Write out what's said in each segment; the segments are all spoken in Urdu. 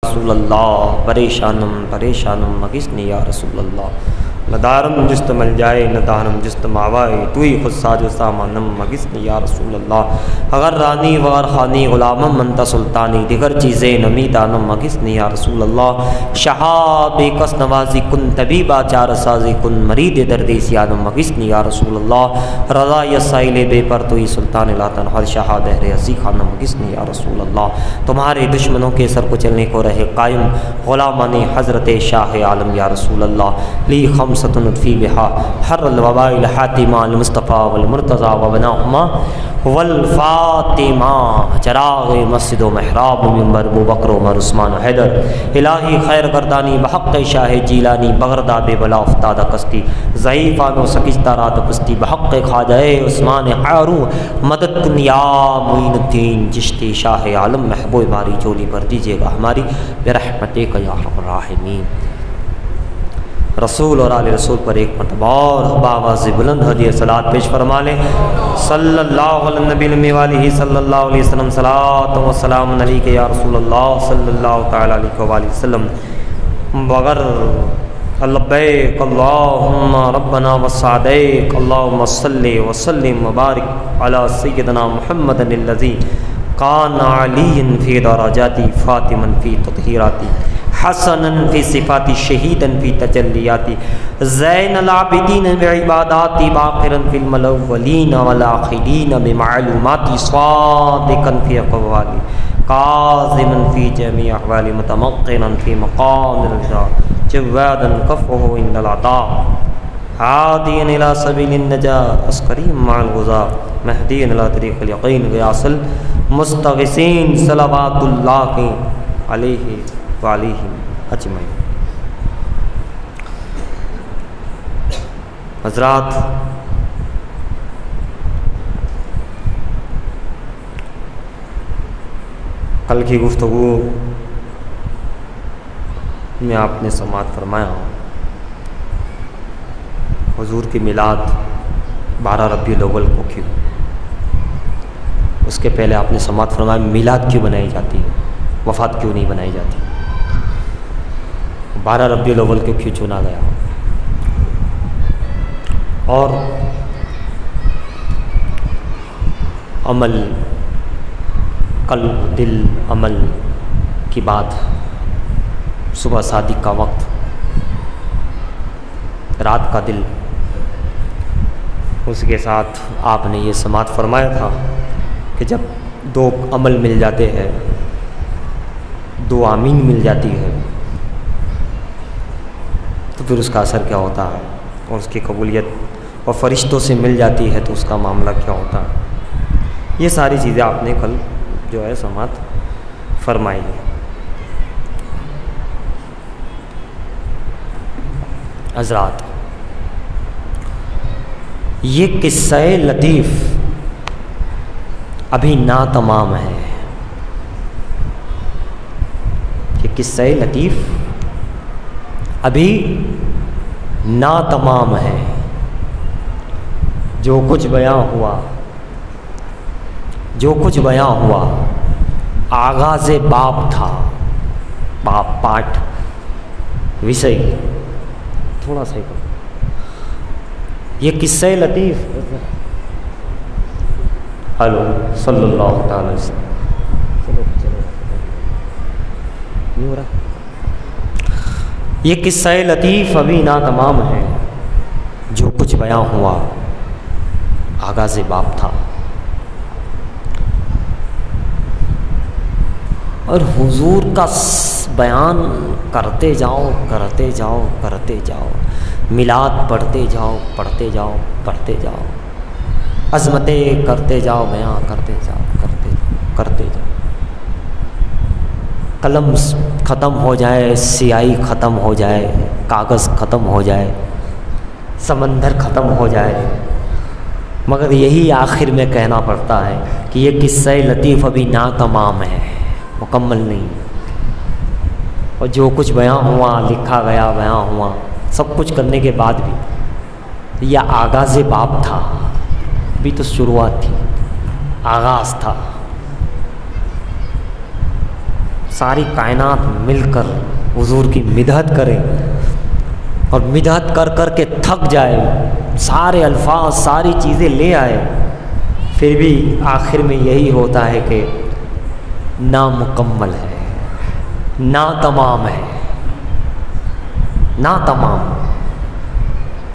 رسول اللہ پریشانم پریشانم مغثنی یا رسول اللہ نہ دارم جست مل جائے نہ دارم جست ماوائے تو ہی خود ساج و سامانم مغثنی یا رسول اللہ اگر رانی وغیر خانی غلامم منت سلطانی دیگر چیزیں نمی دانم مغثنی یا رسول اللہ شہاب کس نوازی کن طبیبہ چار سازی کن مرید دردی سیانم مغثنی یا رسول اللہ رضا یسائل بے پر تو ہی سلطان لاطن ہر شاہ دہر عزی خانم مغثنی یا رسول اللہ تمہارے دشمنوں کے سر کو چلنے کو رہے قائم غلامان حضرت شاہ عالم یا رسول اللہ لی خمسۃ فی بہا حر الوبائل حاتمہ المصطفیٰ والمرتضیٰ وبناہما والفاطمہ چراغ مسجد و محراب منبر ابو بکر عمر عثمان حیدر الہی خیر گردانی بحق شاہ جیلانی بغردہ بے بلا افتادہ کستی ضعیفان و سکستہ رات پستی بحق خواجہ عثمان حارو مدد کن یا معین الدین چشتی شاہ عالم محبوب باری جولی بھر دیجیے گا ہماری برحمتک یا ارحم الراحمین۔ رسول اور آل رسول پر ایک مرتبہ اور بآواز بلند ہدیہ صلوات پیش فرما لیں۔ صلی اللہ علیہ نبی المی والہ صلی اللہ علیہ وسلم صلاۃ و سلام علیک یا رسول اللہ صلی اللہ تعالی علیہ وآلہ وسلم بغیر لبیک اللہم ربنا وسعدیک اللہم صلی وسلم وبارک علی سیدنا محمد الذی کان علی فی درجاتی فاطما فی تطہیراتی حسنا فی صفاتی شہیدا فی تجلیاتی زین العابدین بعباداتی باقرا فی الاولین والآخرین بمعلوماتی صادقا فی اقوالی کاظما فی جمیع احوالی متمقنا فی مقام الرضا جوادا کفہ عند العطاء ہادیا الی سبیل النجاة عسکری مع الغزاة مہدیا الی طریق الیقین غیاث المستغیثین صلوات اللہ علیہ وعلیہم اجمعین۔ حضرات، کل کی گفتگو میں آپ نے سماعت فرمایا حضور کی میلاد 12 ربیع الاول کو کیوں، اس کے پہلے آپ نے سماعت فرمایا میلاد کیوں بنائی جاتی ہے، وفات کیوں نہیں بنائی جاتی، 12 ربیع الاول کو کیوں چنا گیا، اور عمل قلب دل عمل کی بات، صبح صادق کا وقت، رات کا دل، اس کے ساتھ آپ نے یہ سماعت فرمایا تھا کہ جب دو عمل مل جاتے ہیں، دو آمین مل جاتی ہے، تو پھر اس کا اثر کیا ہوتا ہے، اور اس کی قبولیت اور فرشتوں سے مل جاتی ہے تو اس کا معاملہ کیا ہوتا ہے۔ یہ ساری چیزیں آپ نے کل جو ہے سماعت فرمائی ہے۔ حضرات، یہ قصہ لطیف ابھی ناتمام ہے، یہ قصہ لطیف ابھی ناتمام ہے۔ جو کچھ بیاں ہوا، جو کچھ بیاں ہوا آغاز باب تھا، باب پاٹ وشے، تھوڑا سا یہ قصہ لطیف، ہلو صلی اللہ تعالی وسلم، یہ قصہ لطیف ابھی ناتمام ہے۔ جو کچھ بیاں ہوا آغاز باب تھا، اور حضور کا بیان کرتے جاؤ کرتے جاؤ کرتے جاؤ، میلاد پڑھتے جاؤ پڑھتے جاؤ پڑھتے جاؤ، عظمتیں کرتے جاؤ بیان کرتے جاؤ کرتے جاؤ، قلم ختم ہو جائے، سیاہی ختم ہو جائے، کاغذ ختم ہو جائے، سمندر ختم ہو جائے، مگر یہی آخر میں کہنا پڑتا ہے کہ یہ قصہ لطیف ابھی ناتمام ہے، مکمل نہیں، اور جو کچھ بیاں ہوا، لکھا گیا، بیاں ہوا، سب کچھ کرنے کے بعد بھی یہ آغاز باب تھا، ابھی تو شروعات تھی، آغاز تھا۔ ساری کائنات مل کر حضور کی مدحت کرے اور مدحت کر کر کے تھک جائے، سارے الفاظ ساری چیزیں لے آئے، پھر بھی آخر میں یہی ہوتا ہے کہ نامکمل ہے، ناتمام ہے، ناتمام،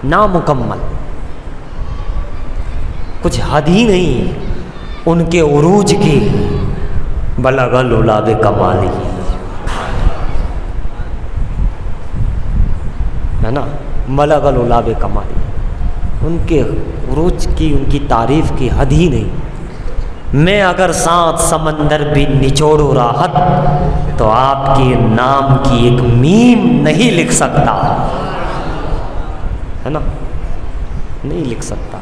نامکمل، کچھ حد ہی نہیں ان کے عروج کی، بلغ العلا بکمالہ، ہے نا، بلغ العلا بکمالہ، ان کے عروج کی، ان کی تعریف کی حد ہی نہیں۔ میں اگر 7 سمندر بھی نچوڑوں راحت، تو آپ کے نام کی ایک میم نہیں لکھ سکتا، ہے نا، نہیں لکھ سکتا۔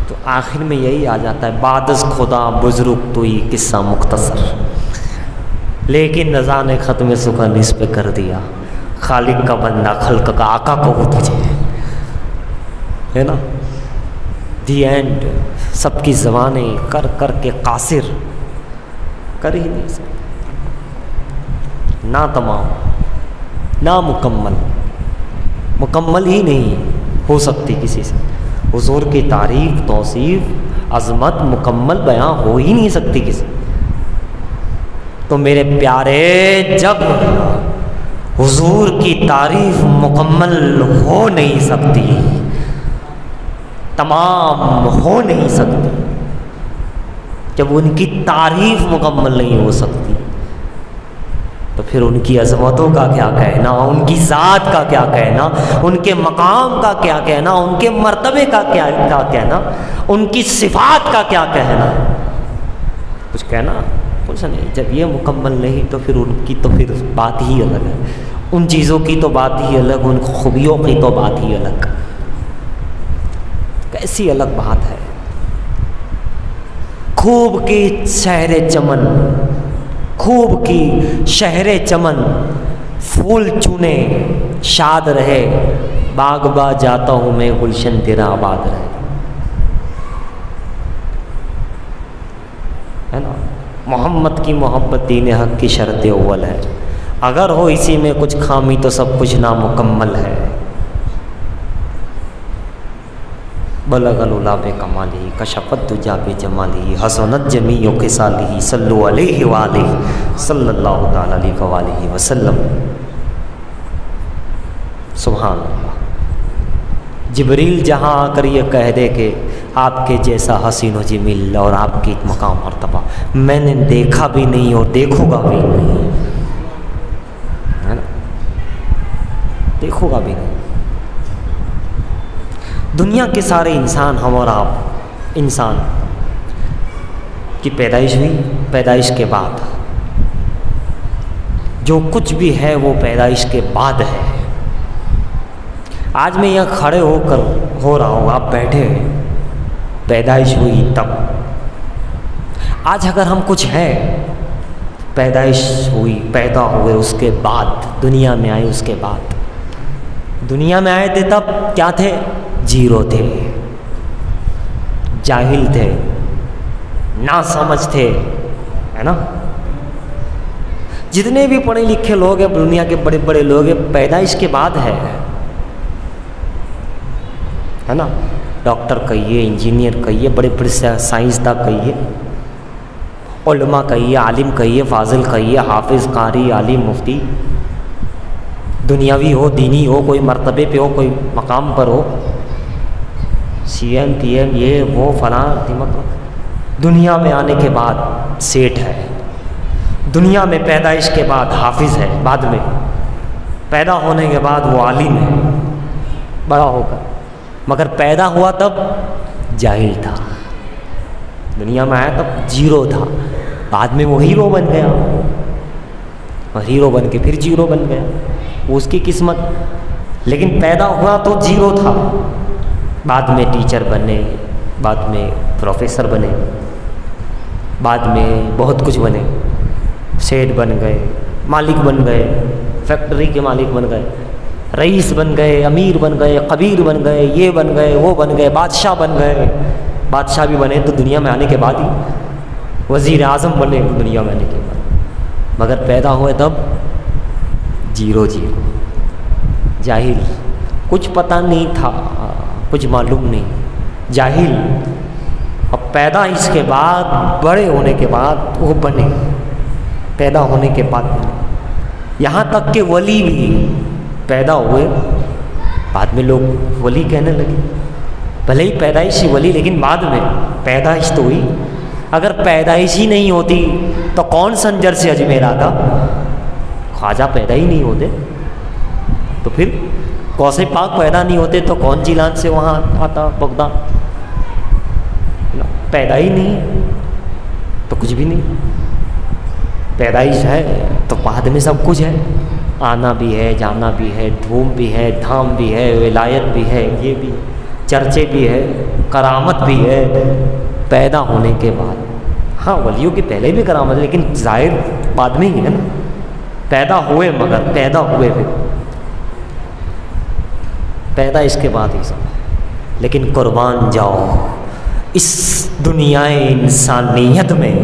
تو آخر میں یہی آ جاتا ہے، بعد از خدا بزرگ تو یہ قصہ مختصر، لیکن رضا نے ختم سخن اس پہ کر دیا، خالق کا بندہ خلق کا آقا کو ہو تجھے، ہے نا، دی اینڈ، سب کی زبانیں کر کر کے قاصر، کر ہی نہیں سکتے، نا تمام، نا مکمل، مکمل ہی نہیں ہو سکتی کسی سے، حضور کی تعریف، توصیف، عظمت مکمل بیاں ہو ہی نہیں سکتی کسی۔ تو میرے پیارے، جب حضور کی تعریف مکمل ہو نہیں سکتی، تمام ہو نہیں سکتی، جب ان کی تعریف مکمل نہیں ہو سکتی، تو پھر ان کی عظمتوں کا کیا کہنا، ان کی ذات کا کیا کہنا، ان کے مقام کا کیا کہنا، ان کے مرتبے کا کیا کہنا، ان کی صفات کا کیا کہنا، کچھ کہنا کچھ نہیں۔ جب یہ مکمل نہیں تو پھر ان کی تو پھر بات ہی الگ ہے، ان چیزوں کی تو بات ہی الگ، ان خوبیوں کی تو بات ہی الگ، کیسی الگ بات ہے۔ خوب کی شہر چمن، خوب کی شہر چمن، پھول چونے شاد رہے، باغ با جاتا ہوں میں گلشن تیرا آباد رہے، ہے نا۔ محمد کی محبت دین حق کی شرط اول ہے، اگر ہو اسی میں کچھ خامی تو سب کچھ نامکمل ہے۔ بلغ العلا بکمالہ، کشفت الدجی بجمالہ، حسنت جمیع خصالہ، صلوا علیہ وآلہ صلی اللہ تعالی علیہ وآلہ وسلم۔ سبحان اللہ۔ جبریل جہاں آ کر یہ کہہ دے کہ آپ کے جیسا حسین و جمیل اور آپ کی مقام مرتبہ میں نے دیکھا بھی نہیں اور دیکھوں گا بھی نہیں، ہے نا، دیکھوں گا بھی نہیں۔ دنیا کے سارے انسان، ہم اور آپ، انسان کی پیدائش ہوئی، پیدائش کے بعد جو کچھ بھی ہے وہ پیدائش کے بعد ہے۔ آج میں یہاں کھڑے ہو رہا ہوں، آپ بیٹھے ہیں، پیدائش ہوئی تب۔ آج اگر ہم کچھ ہیں، پیدائش ہوئی، پیدا ہوئے، اس کے بعد دنیا میں آئے، اس کے بعد دنیا میں آئے تھے تب کیا تھے؟ زیرو تھے، جاہل تھے، ناسمجھ تھے، ہے نا۔ جتنے بھی پڑھے لکھے لوگ ہیں، دنیا کے بڑے بڑے لوگ ہیں، پیدائش کے بعد ہے نا۔ ڈاکٹر کہیے، انجینئر کہیے، بڑے بڑے سائنسداں کہیے، علماء کہیے، عالم کہیے، فاضل کہیے، حافظ، قاری، عالم، مفتی، دنیاوی ہو، دینی ہو، کوئی مرتبے پہ ہو، کوئی مقام پر ہو، سی ایم پی ایم، یہ وہ فلاں، دنیا میں آنے کے بعد سیٹھ ہے، دنیا میں پیدائش کے بعد حافظ ہے، بعد میں پیدا ہونے کے بعد وہ عالم ہے بڑا ہو کر، مگر پیدا ہوا تب جاہل تھا، دنیا میں آیا تب زیرو تھا، بعد میں وہ ہیرو بن گیا، اور ہیرو بن کے پھر زیرو بن گیا، وہ اس کی قسمت۔ لیکن پیدا ہوا تو زیرو تھا، بعد میں ٹیچر بنے، بعد میں پروفیسر بنے، بعد میں بہت کچھ بنے، سیٹ بن گئے، مالک بن گئے، فیکٹری کے مالک بن گئے، رئیس بن گئے، امیر بن گئے، کبیر بن گئے، یہ بن گئے، وہ بن گئے، بادشاہ بن گئے۔ بادشاہ بھی بنے تو دنیا میں آنے کے بعد ہی، وزیر اعظم بنے دنیا میں آنے کے بعد، مگر پیدا ہوئے تب 0 جاہل، کچھ پتہ نہیں تھا، کچھ معلوم نہیں، جاہل۔ اب پیدا اس کے بعد بڑے ہونے کے بعد وہ بنے، پیدا ہونے کے بعد بنے۔ یہاں تک کہ ولی بھی پیدا ہوئے، بعد میں لوگ ولی کہنے لگے، بھلے ہی پیدائشی ولی لیکن بعد میں پیدائش تو ہوئی۔ اگر پیدائش ہی نہیں ہوتی تو کون سنجر سے اجمیر آتا؟ خواجہ پیدا ہی نہیں ہوتے تو پھر غوث پاک پیدا نہیں ہوتے تو کون جیلان سے وہاں آتا بغداد؟ پیدا ہی نہیں تو کچھ بھی نہیں، پیدائش ہے تو بعد میں سب کچھ ہے، آنا بھی ہے، جانا بھی ہے، دھوم بھی ہے، دھام بھی ہے، ولایت بھی ہے، یہ بھی چرچے بھی ہے، کرامت بھی ہے پیدا ہونے کے بعد۔ ہاں ولیوں کے پہلے بھی کرامت، لیکن ظاہر بعد میں ہی ہے نا، پیدا ہوئے، مگر پیدا ہوئے پھر پیدا اس کے بعد ہی سب۔ لیکن قربان جاؤ، اس دنیا انسانیت میں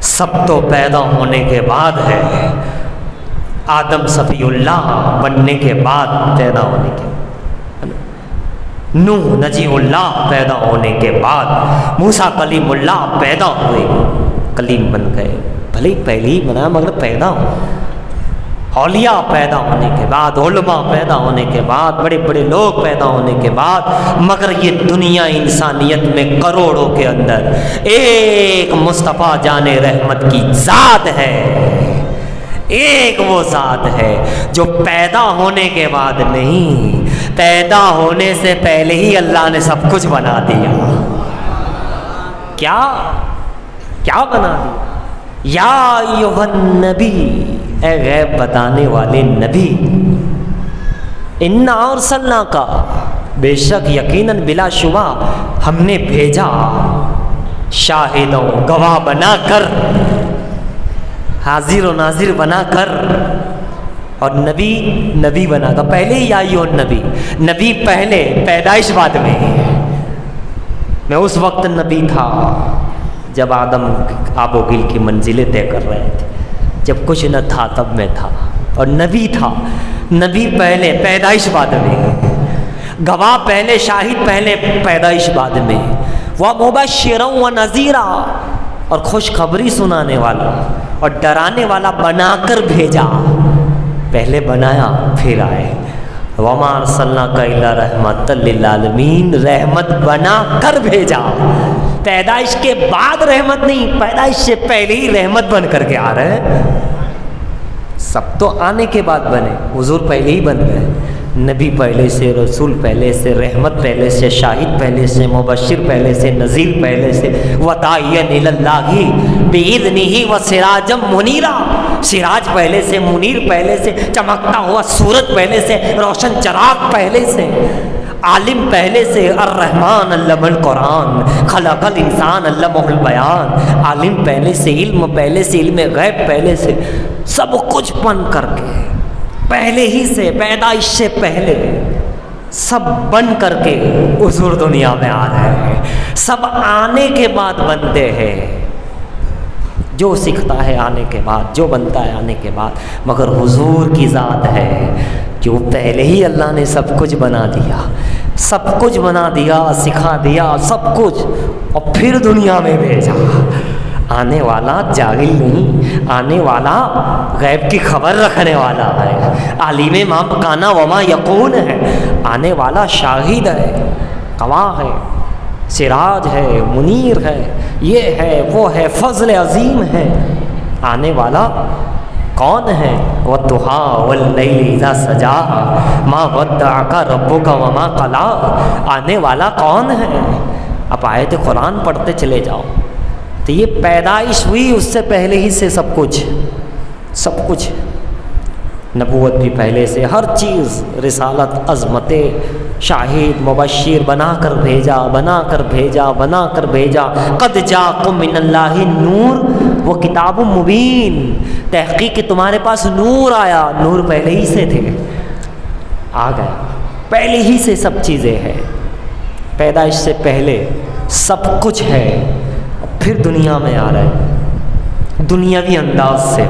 سب تو پیدا ہونے کے بعد ہے، آدم صفی اللہ بننے کے بعد پیدا ہونے کے، نوح نجی اللہ پیدا ہونے کے بعد، موسیٰ کلیم اللہ پیدا ہوئے، کلیم بن گئے، بھلے ہی پہلے ہی بنا مگر پیدا ہو، اولیاء پیدا ہونے کے بعد، علماء پیدا ہونے کے بعد، بڑے بڑے لوگ پیدا ہونے کے بعد، مگر یہ دنیا انسانیت میں کروڑوں کے اندر ایک مصطفیٰ جان رحمت کی ذات ہے، ایک وہ ذات ہے جو پیدا ہونے کے بعد نہیں، پیدا ہونے سے پہلے ہی اللہ نے سب کچھ بنا دیا۔ کیا بنا دیا؟ یا ایھا النبی، اے غیب بتانے والے نبی، انا ارسلناک، بے شک یقیناً بلا شبہ ہم نے بھیجا، شاہدوں گواہ بنا کر، حاضر و ناظر بنا کر، اور نبی بنا کر۔ پہلے ہی آئی ہو نبی پہلے، پیدائش بعد میں اس وقت نبی تھا جب آدم آب و گل کی منزلیں طے کر رہے تھے، جب کچھ نہ تھا تب میں تھا، اور نبی تھا، نبی پہلے، پیدائش بعد میں، گواہ پہلے، شاہد پہلے، پیدائش بعد میں، وَمُبَشِّرًا وَنَذِيرًا، اور خوشخبری سنانے والا اور ڈرانے والا بنا کر بھیجا، پہلے بنایا پھر آئے، وَمَا أَرْسَلْنَاكَ إِلَّا رَحْمَةً لِّلْعَالَمِينَ، رحمت بنا کر بھیجا، پیدائش کے بعد رحمت نہیں، پیدائش سے پہلے ہی رحمت بن کر کے آ رہے ہیں۔ سب تو آنے کے بعد بنے، حضور پہلے ہی بن گئے، نبی پہلے سے، رسول پہلے سے، رحمت پہلے سے، شاہد پہلے سے، مبشر پہلے سے، نذیر پہلے سے، وَدَاعِيًا إِلَى اللَّهِ بِإِذْنِهِ وَسِرَاجًا مُنِيرًا، سراج پہلے سے، منیر پہلے سے، چمکتا ہوا سورج پہلے سے، روشن چراغ پہلے سے، عالم پہلے سے، الرحمن علم القرآن، خلق الانسان علمہ البیان، عالم پہلے سے، علم پہلے سے، علم غیب پہلے سے، سب کچھ بن کر کے، پہلے ہی سے، پیدائش سے پہلے سب بن کر کے حضور دنیا میں آ رہے ہیں، سب آنے کے بعد بنتے ہیں، جو سیکھتا ہے آنے کے بعد، جو بنتا ہے آنے کے بعد، مگر حضور کی ذات ہے جو پہلے ہی اللہ نے سب کچھ بنا دیا، سب کچھ بنا دیا، سکھا دیا سب کچھ، اور پھر دنیا میں بھیجا۔ آنے والا جاہل نہیں، آنے والا غیب کی خبر رکھنے والا ہے، عالم ما کان وما یکون ہے، آنے والا شاہد ہے، گواہ ہے، سراج ہے، منیر ہے، یہ ہے، وہ ہے، فضل عظیم ہے، آنے والا کون ہے؟ وَالضُّحَىٰ وَاللَّيْلِ إِذَا سَجَىٰ مَا وَدَّعَكَ رَبُّكَ وَمَا قَلَىٰ، آنے والا کون ہے؟ اب آیت قرآن پڑھتے چلے جاؤ تو یہ پیدائش ہوئی، اس سے پہلے ہی سے سب کچھ، نبوت بھی پہلے سے، ہر چیز، رسالت، عظمت، شاہد، مبشر، بنا کر بھیجا، قد جاءکم من اللہ نور وہ کتاب مبین، تحقیق کہ تمہارے پاس نور آیا، نور پہلے ہی سے تھے، آ گیا، پہلے ہی سے سب چیزیں ہیں، پیدائش سے پہلے سب کچھ ہے، پھر دنیا میں آ رہے، دنیاوی انداز سے،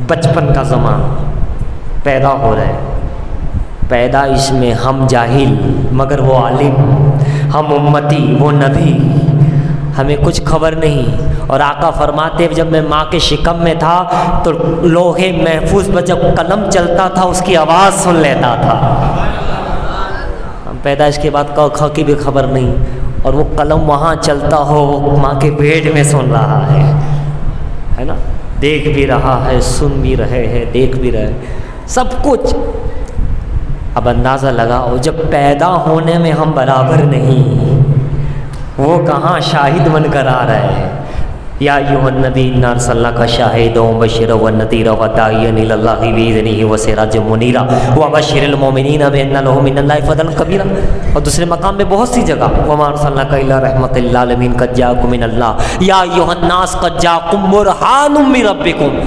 بچپن کا زمانہ پیدا ہو رہے، پیدائش میں ہم جاہل مگر وہ عالم، ہم امتی وہ نبی، ہمیں کچھ خبر نہیں۔ اور آقا فرماتے جب میں ماں کے شکم میں تھا تو لوہے محفوظ پر جب قلم چلتا تھا اس کی آواز سن لیتا تھا۔ ہم پیدائش کے بعد ق کی بھی خبر نہیں، اور وہ قلم وہاں چلتا ہو وہ ماں کے پیٹ میں سن رہا ہے نا، دیکھ بھی رہا ہے، سن بھی رہے ہیں، دیکھ بھی رہے سب کچھ۔ اب اندازہ لگاؤ جب پیدا ہونے میں ہم برابر نہیں، وہ کہاں شاہد بن کر آ رہے ہیں۔ یا ایھا النبی انا ارسلناک شاہدا وبشیرا ونذیرا وداعیا الی اللہ باذنہ وسراجا منیرا وبشر المؤمنین بان لهم من اللہ فضلا کبیرا۔ اور دوسرے مقام میں بہت سی جگہ وما ارسلناک الا رحمۃ للعالمین قد جاءکم من اللہ یا ایھا الناس قد جاءکم برہان من ربکم۔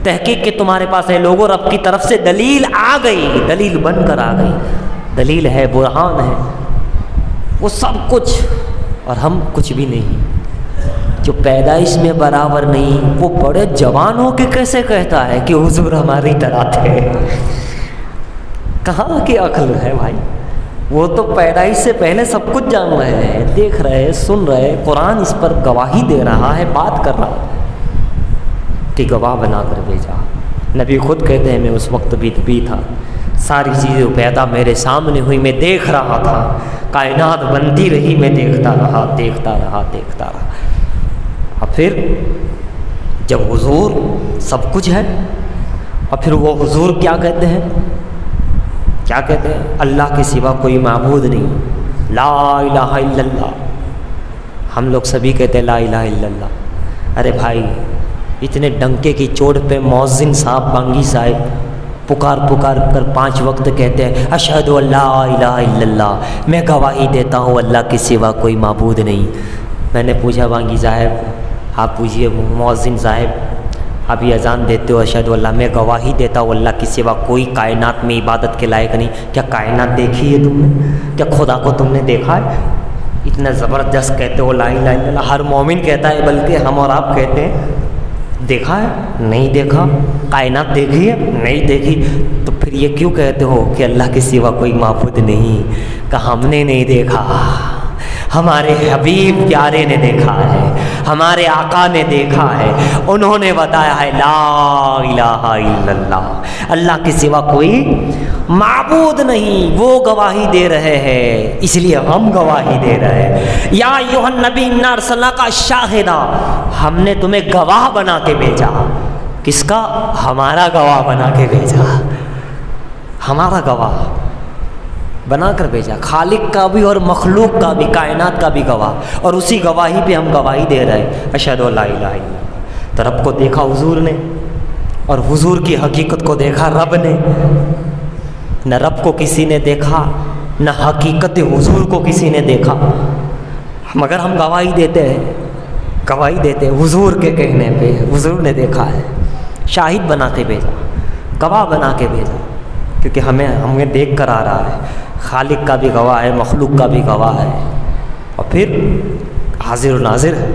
تحقیق کہ تمہارے پاس ہے لوگوں رب کی طرف سے دلیل آ گئی، دلیل بن کر آ گئی، دلیل ہے، برہان ہے، وہ سب کچھ، اور ہم کچھ بھی نہیں۔ جو پیدائش میں برابر نہیں وہ بڑے جوان ہو کے کیسے کہتا ہے کہ حضور ہماری طرح تھے؟ کہاں کی عقل ہے بھائی؟ وہ تو پیدائش سے پہلے سب کچھ جان رہے ہیں، دیکھ رہے، سن رہے، قرآن اس پر گواہی دے رہا ہے، بات کر رہا ہے کہ گواہ بنا کر بھیجا۔ نبی خود کہتے ہیں میں اس وقت بھی نبی تھا، ساری چیزیں پیدا میرے سامنے ہوئی، میں دیکھ رہا تھا، کائنات بنتی رہی، میں دیکھتا رہا، دیکھتا رہا، دیکھتا رہا۔ اور پھر جب حضور سب کچھ ہے، اور پھر وہ حضور کیا کہتے ہیں؟ کیا کہتے ہیں؟ اللہ کے سوا کوئی معبود نہیں، لا الہ الا اللہ۔ ہم لوگ سبھی کہتے ہیں لا الہ الا اللہ۔ ارے بھائی اتنے ڈنکے کی چوٹ پہ مؤذن صاحب، بانگی صاحب پکار پکار کر 5 وقت کہتے ہیں اشہد ان لا الہ الا اللہ، میں گواہی دیتا ہوں اللہ کے سوا کوئی معبود نہیں۔ میں نے پوچھا بانگی صاحب، آپ پوچھئے مؤذن صاحب، آپ یہ اذان دیتے ہو اشہد اللہ، میں گواہی دیتا ہوں اللہ کے سوا کوئی کائنات میں عبادت کے لائق نہیں، کیا کائنات دیکھی ہے تم نے؟ کیا خدا کو تم نے دیکھا ہے؟ اتنا زبردست کہتے ہو لا الہ الا اللہ، ہر مومن کہتا ہے، بلکہ ہم اور آپ کہتے ہیں دیکھا ہے؟ نہیں دیکھا۔ کائنات دیکھی ہے؟ نہیں دیکھی۔ تو پھر یہ کیوں کہتے ہو کہ اللہ کے سوا کوئی معبود نہیں؟ کہ ہم نے نہیں دیکھا، ہمارے حبیب پیارے نے دیکھا ہے، ہمارے آقا نے دیکھا ہے، انہوں نے بتایا ہے لا الہ الا اللہ، اللہ کے سوا کوئی معبود نہیں، وہ گواہی دے رہے ہیں، اس لیے ہم گواہی دے رہے ہیں۔ یا ایھا النبی انا ارسلناک شاہدا، ہم نے تمہیں گواہ بنا کے بھیجا۔ کس کا؟ ہمارا گواہ بنا کے بھیجا، ہمارا گواہ بنا کر بھیجا، خالق کا بھی اور مخلوق کا بھی، کائنات کا بھی گواہ، اور اسی گواہی پہ ہم گواہی دے رہے ہیں اشہد لا الہ الا اللہ۔ تو رب کو دیکھا حضور نے، اور حضور کی حقیقت کو دیکھا رب نے۔ نہ رب کو کسی نے دیکھا، نہ حقیقت حضور کو کسی نے دیکھا، مگر ہم گواہی دیتے ہیں، گواہی دیتے ہیں حضور کے کہنے پہ، حضور نے دیکھا ہے، شاہد بنا کے بھیجا، گواہ بنا کے بھیجا، کیونکہ ہمیں دیکھ کر آ رہا ہے، خالق کا بھی گواہ ہے، مخلوق کا بھی گواہ ہے، اور پھر حاضر و ناظر ہے۔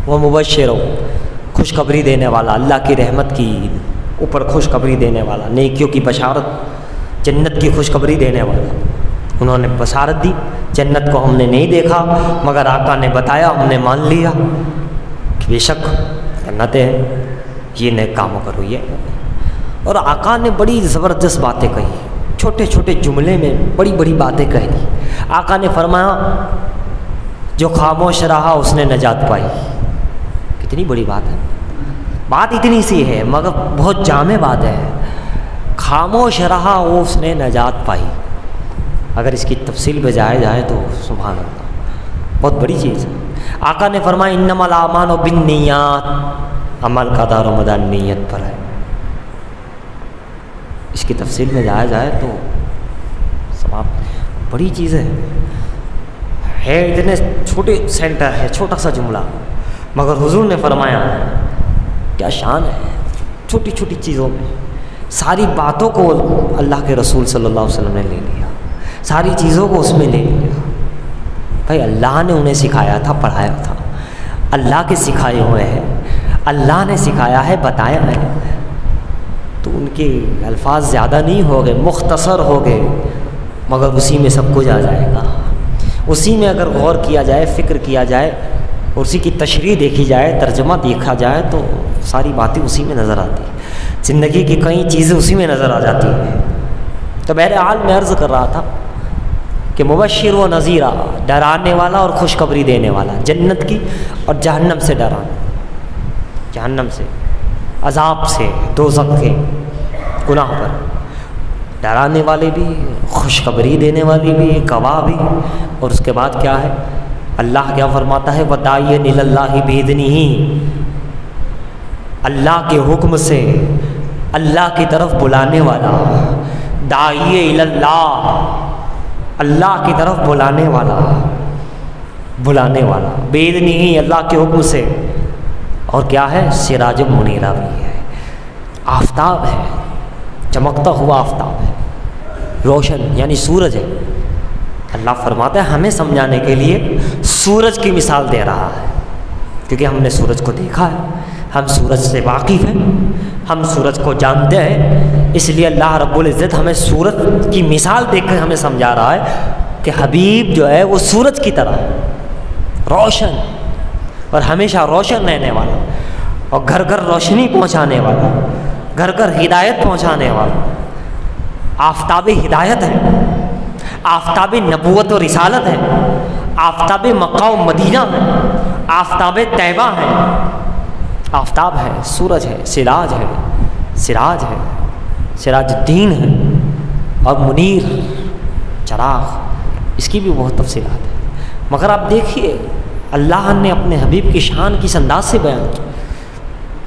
وہ مبشر، خوشخبری دینے والا، اللہ کی رحمت کی اوپر خوشخبری دینے والا، نیکیوں کی بشارت، جنت کی خوشخبری دینے والا۔ انہوں نے بشارت دی، جنت کو ہم نے نہیں دیکھا مگر آقا نے بتایا، ہم نے مان لیا کہ بے شک جنتیں ہیں، یہ نیک کاموں کرو یہ۔ اور آقا نے بڑی زبردست باتیں کہی، چھوٹے چھوٹے جملے میں بڑی بڑی باتیں کہہ دی۔ آقا نے فرمایا جو خاموش رہا اس نے نجات پائی۔ کتنی بڑی بات ہے، بات اتنی سی ہے مگر بہت جامع بات ہے۔ خاموش رہا وہ اس نے نجات پائی۔ اگر اس کی تفصیل پہ جائے جائے تو سبحان اللہ بہت بڑی چیز ہے۔ آقا نے فرمایا انما الاعمال بالنیات، عمل کا دار و مدار نیت پر ہے۔ اس کی تفصیل میں جایا جائے تو ثواب بڑی چیز ہے اتنے چھوٹے سینٹر ہے، چھوٹا سا جملہ، مگر حضور نے فرمایا کیا شان ہے، چھوٹی چھوٹی چیزوں میں ساری باتوں کو اللہ کے رسول صلی اللہ علیہ وسلم نے لے لیا، ساری چیزوں کو اس میں لے لیا۔ بھائی اللہ نے انہیں سکھایا تھا، پڑھایا تھا، اللہ کے سکھائے ہوئے ہیں، اللہ نے سکھایا ہے، بتایا ہے، تو ان کے الفاظ زیادہ نہیں ہو گئے، مختصر ہو گئے، مگر اسی میں سب کچھ آ جائے گا۔ اسی میں اگر غور کیا جائے، فکر کیا جائے، اسی کی تشریح دیکھی جائے، ترجمہ دیکھا جائے، تو ساری باتیں اسی میں نظر آتی ہیں، زندگی کی کئی چیزیں اسی میں نظر آ جاتی ہیں۔ تو بہرحال میں عرض کر رہا تھا کہ مبشر و نذیرہ، ڈرانے والا اور خوشخبری دینے والا، جنت کی اور جہنم سے ڈرانا، جہنم سے، عذاب سے، دوزخ کے، گناہ پر ڈرانے والے بھی، خوشخبری دینے والی بھی، گواہ بھی۔ اور اس کے بعد کیا ہے؟ اللہ کیا فرماتا ہے؟ وَدَاعِيًا إِلَى اللَّهِ بِإِذْنِهِ، اللہ کے حکم سے اللہ کی طرف بلانے والا، داعی الی اللہ، اللہ کی طرف بلانے والا، بلانے والا، بِإِذْنِهِ، اللہ کے حکم سے۔ اور کیا ہے؟ سراج منیرہ بھی ہے، آفتاب ہے، چمکتا ہوا آفتاب ہے، روشن یعنی سورج ہے۔ اللہ فرماتا ہے ہمیں سمجھانے کے لیے سورج کی مثال دے رہا ہے، کیونکہ ہم نے سورج کو دیکھا ہے، ہم سورج سے واقف ہیں، ہم سورج کو جانتے ہیں، اس لیے اللہ رب العزت ہمیں سورج کی مثال دیکھ کر ہمیں سمجھا رہا ہے کہ حبیب جو ہے وہ سورج کی طرح روشن اور ہمیشہ روشن رہنے والا، اور گھر گھر روشنی پہنچانے والا، گھر گھر ہدایت پہنچانے والا، آفتاب ہدایت ہے، آفتاب نبوت و رسالت ہے، آفتاب مکہ و مدینہ ہے، آفتاب طیبہ ہے، آفتاب ہے، سورج ہے، سراج ہے، سراج ہے، سراج الدین ہے، اور منیر، چراغ، اس کی بھی بہت تفصیلات ہے۔ مگر آپ دیکھیے اللہ نے اپنے حبیب کی شان کس انداز سے بیان کی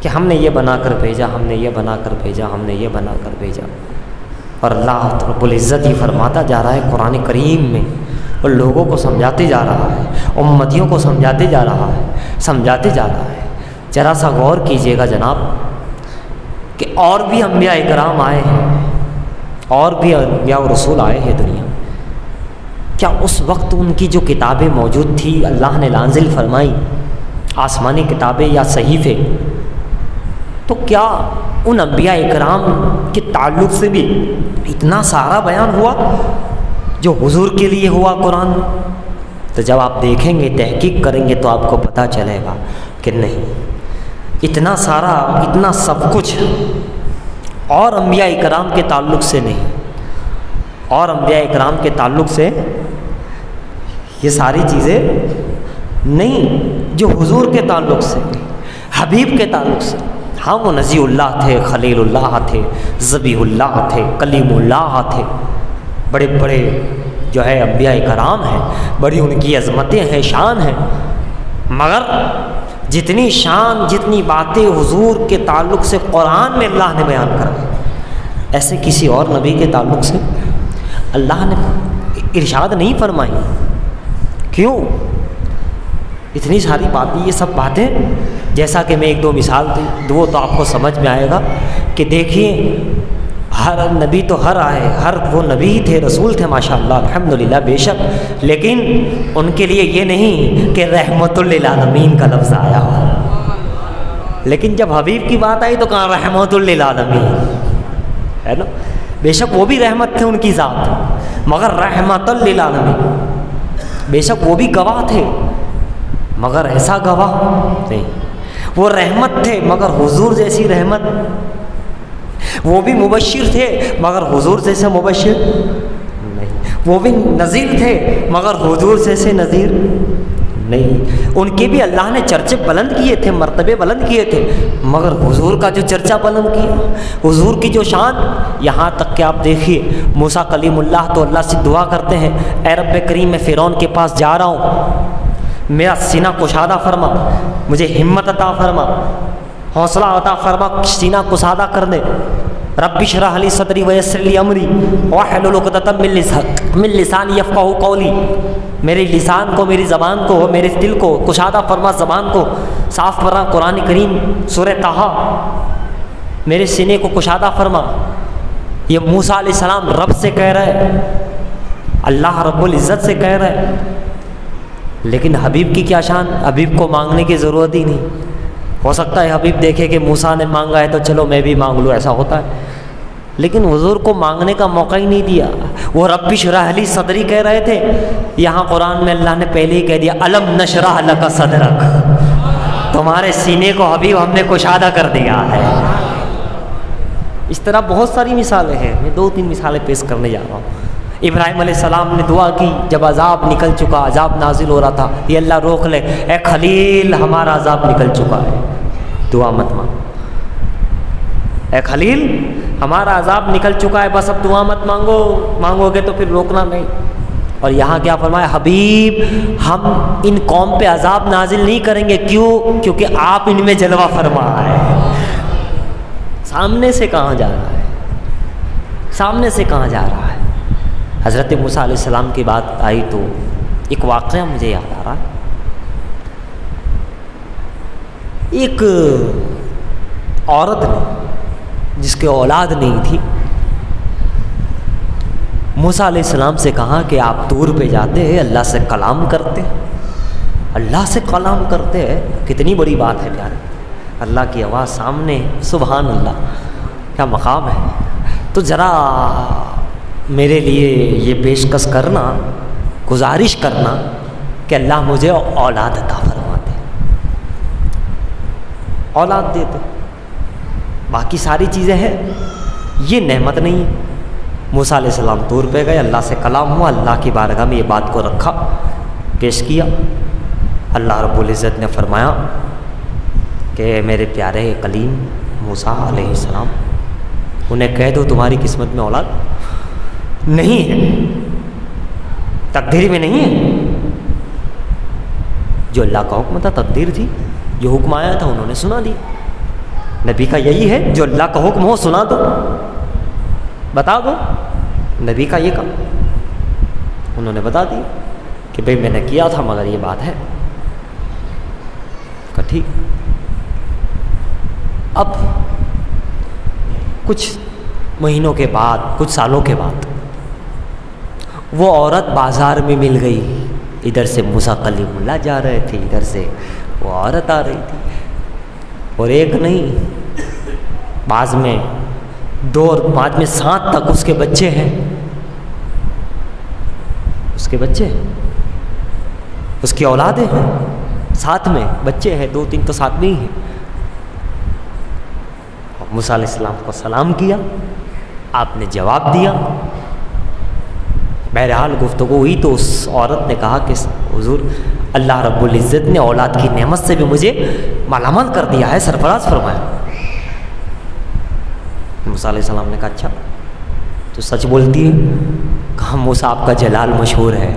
کہ ہم نے یہ بنا کر بھیجا، ہم نے یہ بنا کر بھیجا، ہم نے یہ بنا کر بھیجا۔ اور اللہ رب العزت ہی فرماتا جا رہا ہے قرآن کریم میں، اور لوگوں کو سمجھاتے جا رہا ہے، امتیوں کو سمجھاتے جا رہا ہے، سمجھاتے جا رہا ہے۔ ذرا سا غور کیجئے گا جناب کہ اور بھی انبیاء اکرام آئے ہیں، اور بھی انبیاء و رسول آئے ہیں دنیا میں، کیا اس وقت ان کی جو کتابیں موجود تھی اللہ نے نازل فرمائی، آسمانی کتابیں یا صحیفے، تو کیا ان انبیاء اکرام کے تعلق سے بھی اتنا سارا بیان ہوا جو حضور کے لیے ہوا قرآن؟ تو جب آپ دیکھیں گے، تحقیق کریں گے، تو آپ کو پتہ چلے گا کہ نہیں، اتنا سارا، اتنا سب کچھ اور انبیاء اکرام کے تعلق سے نہیں، اور انبیاء اکرام کے تعلق سے یہ ساری چیزیں نہیں جو حضور کے تعلق سے، حبیب کے تعلق سے۔ ہاں وہ نزیع اللہ تھے، خلیل اللہ تھے، ذبیح اللہ تھے، کلیم اللہ تھے، بڑے بڑے جو ہے انبیاء کرام ہیں، بڑی ان کی عظمتیں ہیں، شان ہیں، مگر جتنی شان، جتنی باتیں حضور کے تعلق سے قرآن میں اللہ نے بیان کرائی، ایسے کسی اور نبی کے تعلق سے اللہ نے ارشاد نہیں فرمائی۔ کیوں؟ اتنی ساری باتیں، یہ سب باتیں، جیسا کہ میں ایک دو مثال دوں تو آپ کو سمجھ میں آئے گا کہ دیکھیے ہر نبی تو ہر آئے، ہر وہ نبی تھے، رسول تھے، ماشاءاللہ الحمدللہ، بے شک، لیکن ان کے لیے یہ نہیں کہ رحمت للعالمین کا لفظ آیا ہو، لیکن جب حبیب کی بات آئی تو کہاں رحمت للعالمین ہے نا، بے شک وہ بھی رحمت تھے ان کی ذات، مگر رحمت للعالمین، بے شک وہ بھی گواہ تھے مگر ایسا گواہ نہیں، وہ رحمت تھے مگر حضور جیسی رحمت، وہ بھی مبشر تھے مگر حضور جیسے مبشر نہیں، وہ بھی نذیر تھے مگر حضور جیسے نذیر نہیں، ان کے بھی اللہ نے چرچے بلند کیے تھے، مرتبے بلند کیے تھے، مگر حضور کا جو چرچا بلند کیا، حضور کی جو شان، یہاں تک کہ آپ دیکھیے موسیٰ کلیم اللہ تو اللہ سے دعا کرتے ہیں، اے رب کریم میں فرعون کے پاس جا رہا ہوں، میرا سینہ کشادہ فرما، مجھے ہمت عطا فرما، حوصلہ عطا فرما، سینہ کشادہ کر دے، رب اشرح لی صدری ویسر لی امری واحلل عقدۃ من لسانی یفقہوا قولی، میرے لسان کو، میری زبان کو، میرے دل کو کشادہ فرما، زبان کو صاف فرما۔ قرآن کریم سورہ طٰہٰ، میرے سینے کو کشادہ فرما، یہ موسیٰ علیہ السلام رب سے کہہ رہے، اللہ رب العزت سے کہہ رہے، لیکن حبیب کی کیا شان، حبیب کو مانگنے کی ضرورت ہی نہیں. ہو سکتا ہے حبیب دیکھے کہ موسیٰ نے مانگا ہے تو چلو میں بھی مانگ لوں، ایسا ہوتا ہے. لیکن حضور کو مانگنے کا موقع ہی نہیں دیا. وہ رب اشرح لی صدری کہہ رہے تھے، یہاں قرآن میں اللہ نے پہلے ہی کہہ دیا الم نشرح لک صدرک، تمہارے سینے کو حبیب ہم نے کشادہ کر دیا ہے. اس طرح بہت ساری مثالیں ہیں، میں 2-3 مثالیں پیش کرنے جا رہا ہوں. ابراہیم علیہ السلام نے دعا کی جب عذاب نکل چکا، عذاب نازل ہو رہا تھا، یہ اللہ روک لے، اے خلیل ہمارا عذاب نکل چکا ہے، دعا مت مانگو. اے خلیل ہمارا عذاب نکل چکا ہے، بس اب دعا مت مانگو، مانگو گے تو پھر روکنا نہیں. اور یہاں کیا فرمایا، حبیب ہم ان قوم پہ عذاب نازل نہیں کریں گے. کیوں؟ کیونکہ آپ ان میں جلوہ فرما ہے. سامنے سے کہاں جا رہا ہے، سامنے سے کہاں جا رہا ہے. حضرت موسیٰ علیہ السلام کی بات آئی تو ایک واقعہ مجھے یاد آ رہا. ایک عورت نے جس کے اولاد نہیں تھی، موسیٰ علیہ السلام سے کہا کہ آپ طور پہ جاتے ہیں، اللہ سے کلام کرتے ہیں. اللہ سے کلام کرتے ہیں، کتنی بڑی بات ہے پیارے. اللہ کی آواز سامنے، سبحان اللہ، کیا مقام ہے. تو ذرا میرے لیے یہ پیشکش کرنا، گزارش کرنا کہ اللہ مجھے اولاد عطا فرما دے. اولاد دے دے، باقی ساری چیزیں ہیں، یہ نعمت نہیں ہے. موسیٰ علیہ السلام طور پہ گئے، اللہ سے کلام ہوا، اللہ کی بارگاہ میں یہ بات کو رکھا، پیش کیا. اللہ رب العزت نے فرمایا کہ میرے پیارے کلیم موسیٰ علیہ السلام، انہیں کہہ دو تمہاری قسمت میں اولاد نہیں ہے، تقدیر میں نہیں ہے. جو اللہ کا حکم تھا، تقدیر تھی، جو حکم آیا تھا انہوں نے سنا دیا. نبی کا یہی ہے، جو اللہ کا حکم ہو سنا دو، بتا دو. نبی کا یہ کام، انہوں نے بتا دیا کہ بھئی میں نے کیا تھا مگر یہ بات ہے. کہ ٹھیک. اب کچھ مہینوں کے بعد، کچھ سالوں کے بعد وہ عورت بازار میں مل گئی. ادھر سے موسیٰ کلیم اللہ جا رہے تھے، ادھر سے وہ عورت آ رہی تھی. اور ایک نہیں، بعض میں 2 اور بعد میں 7 تک اس کے بچے ہیں. اس کے بچے، اس کی اولادیں ہیں، ساتھ میں بچے ہیں، 2-3 تو ساتھ میں ہی ہیں. موسیٰ علیہ السلام کو سلام کیا، آپ نے جواب دیا. بہرحال گفتگو ہوئی تو اس عورت نے کہا کہ حضور اللہ رب العزت نے اولاد کی نعمت سے بھی مجھے مالا مال کر دیا ہے، سرفراز فرمایا. موسیٰ علیہ السلام نے کہا اچھا تو سچ بولتی ہے؟ کہا موسیٰ آپ کا جلال مشہور ہے،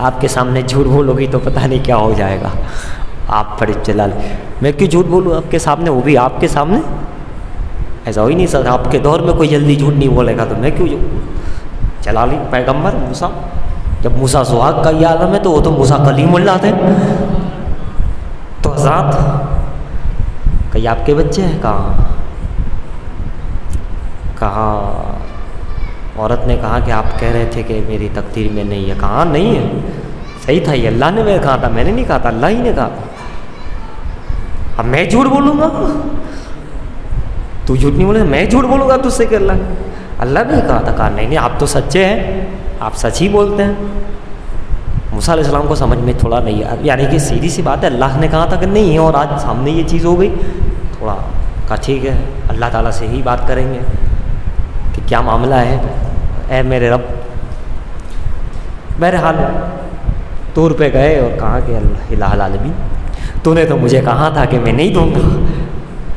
آپ کے سامنے جھوٹ بولو گی تو پتہ نہیں کیا ہو جائے گا. آپ پر جلال، میں کیوں جھوٹ بولوں آپ کے سامنے، وہ بھی آپ کے سامنے؟ ایسا ہو ہی نہیں سکتا. آپ کے دور میں کوئی جلدی جھوٹ نہیں بولے گا تو میں کیوں جلالی پیغمبر موسیٰ. جب موسیٰ سہاگ کا یہ عالم ہے تو وہ تو موسیٰ کلیم اللہ تھے. تو حضرات کہ آپ کے بچے ہیں؟ کہا عورت نے کہا کہ آپ کہہ رہے تھے کہ میری تقدیر میں نہیں ہے. کہا نہیں ہے، صحیح تھا، یہ اللہ نے میں کہا تھا، میں نے نہیں کہا تھا، اللہ ہی نے کہا تھا. اب میں جھوٹ بولوں گا؟ تو جھوٹ نہیں بولے، میں جھوٹ بولوں گا تجھ سے کہ اللہ نہیں کہا تھا. کہا نہیں آپ تو سچے ہیں، آپ سچ ہی بولتے ہیں. موسیٰ علیہ السلام کو سمجھ میں تھوڑا نہیں ہے، یعنی کہ سیدھی سی بات ہے، اللہ نے کہا تھا کہ نہیں ہے اور آج سامنے یہ چیز ہو گئی. تھوڑا کہا ٹھیک ہے، اللہ تعالیٰ سے ہی بات کریں گے کہ کیا معاملہ ہے اے میرے رب. بہرحال طور پہ گئے اور کہا کہ الہ العالمین تو نے تو مجھے کہا تھا کہ میں نہیں دوں گا،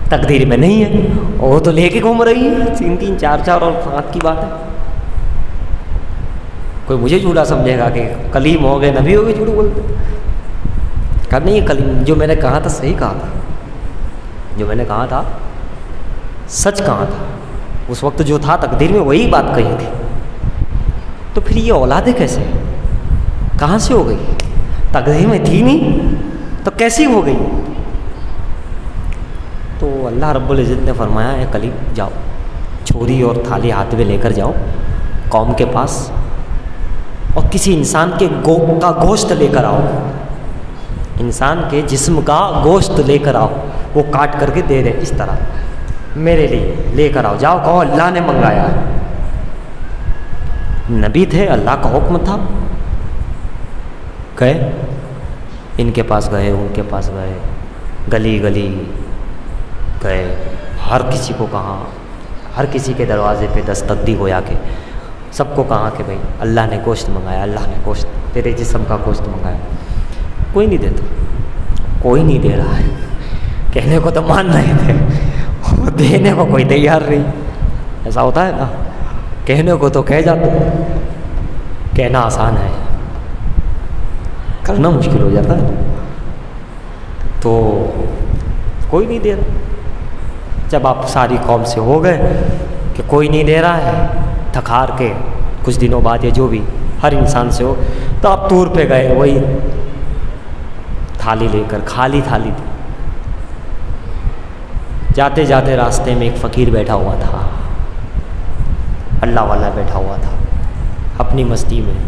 تقدیر میں نہیں ہے. اور وہ تو لے کے گھوم رہی ہے، 3-3 4-4 اور 7 کی بات ہے. کوئی مجھے جھوٹا سمجھے گا کہ کلیم ہو گئے، نبی ہو گئے، جھوٹ بولتے. کہا نہیں، یہ کلیم جو میں نے کہا تھا صحیح کہا تھا، جو میں نے کہا تھا سچ کہا تھا. اس وقت جو تھا تقدیر میں وہی بات کہی تھی. تو پھر یہ اولادیں کیسے، کہاں سے ہو گئی؟ تقدیر میں تھی نہیں تو کیسی ہو گئی؟ تو اللہ رب العزت نے فرمایا اے کلیم جاؤ، چھوری اور تھالی ہاتھ میں لے کر جاؤ قوم کے پاس، اور کسی انسان کے کا گوشت لے کر آؤ. انسان کے جسم کا گوشت لے کر آؤ، وہ کاٹ کر کے دے دے اس طرح، میرے لیے لے کر آؤ، جاؤ کہو اللہ نے منگایا ہے۔ نبی تھے، اللہ کا حکم تھا، گئے، ان کے پاس گئے، ان کے پاس گئے، گلی گلی گئے، ہر کسی کو کہا، ہر کسی کے دروازے پہ دستک دی گویا کہ سب کو کہا کہ بھائی اللہ نے گوشت منگایا، اللہ نے گوشت تیرے جسم کا گوشت منگایا۔ کوئی نہیں دیتا، کوئی نہیں دے رہا ہے۔ کہنے کو تو مان رہے تھے، دینے کو کوئی تیار نہیں۔ ایسا ہوتا ہے نا، کہنے کو تو کہہ جاتے، کہنا آسان ہے، کرنا مشکل ہو جاتا ہے۔ تو کوئی نہیں دے رہا۔ جب آپ ساری قوم سے ہو گئے کہ کوئی نہیں دے رہا ہے، تھک ہار کے کچھ دنوں بعد یا جو بھی ہر انسان سے ہو، تو آپ طور پہ گئے، وہی تھالی لے کر، خالی تھالی تھی۔ جاتے جاتے راستے میں ایک فقیر بیٹھا ہوا تھا، اللہ والا بیٹھا ہوا تھا اپنی مستی میں۔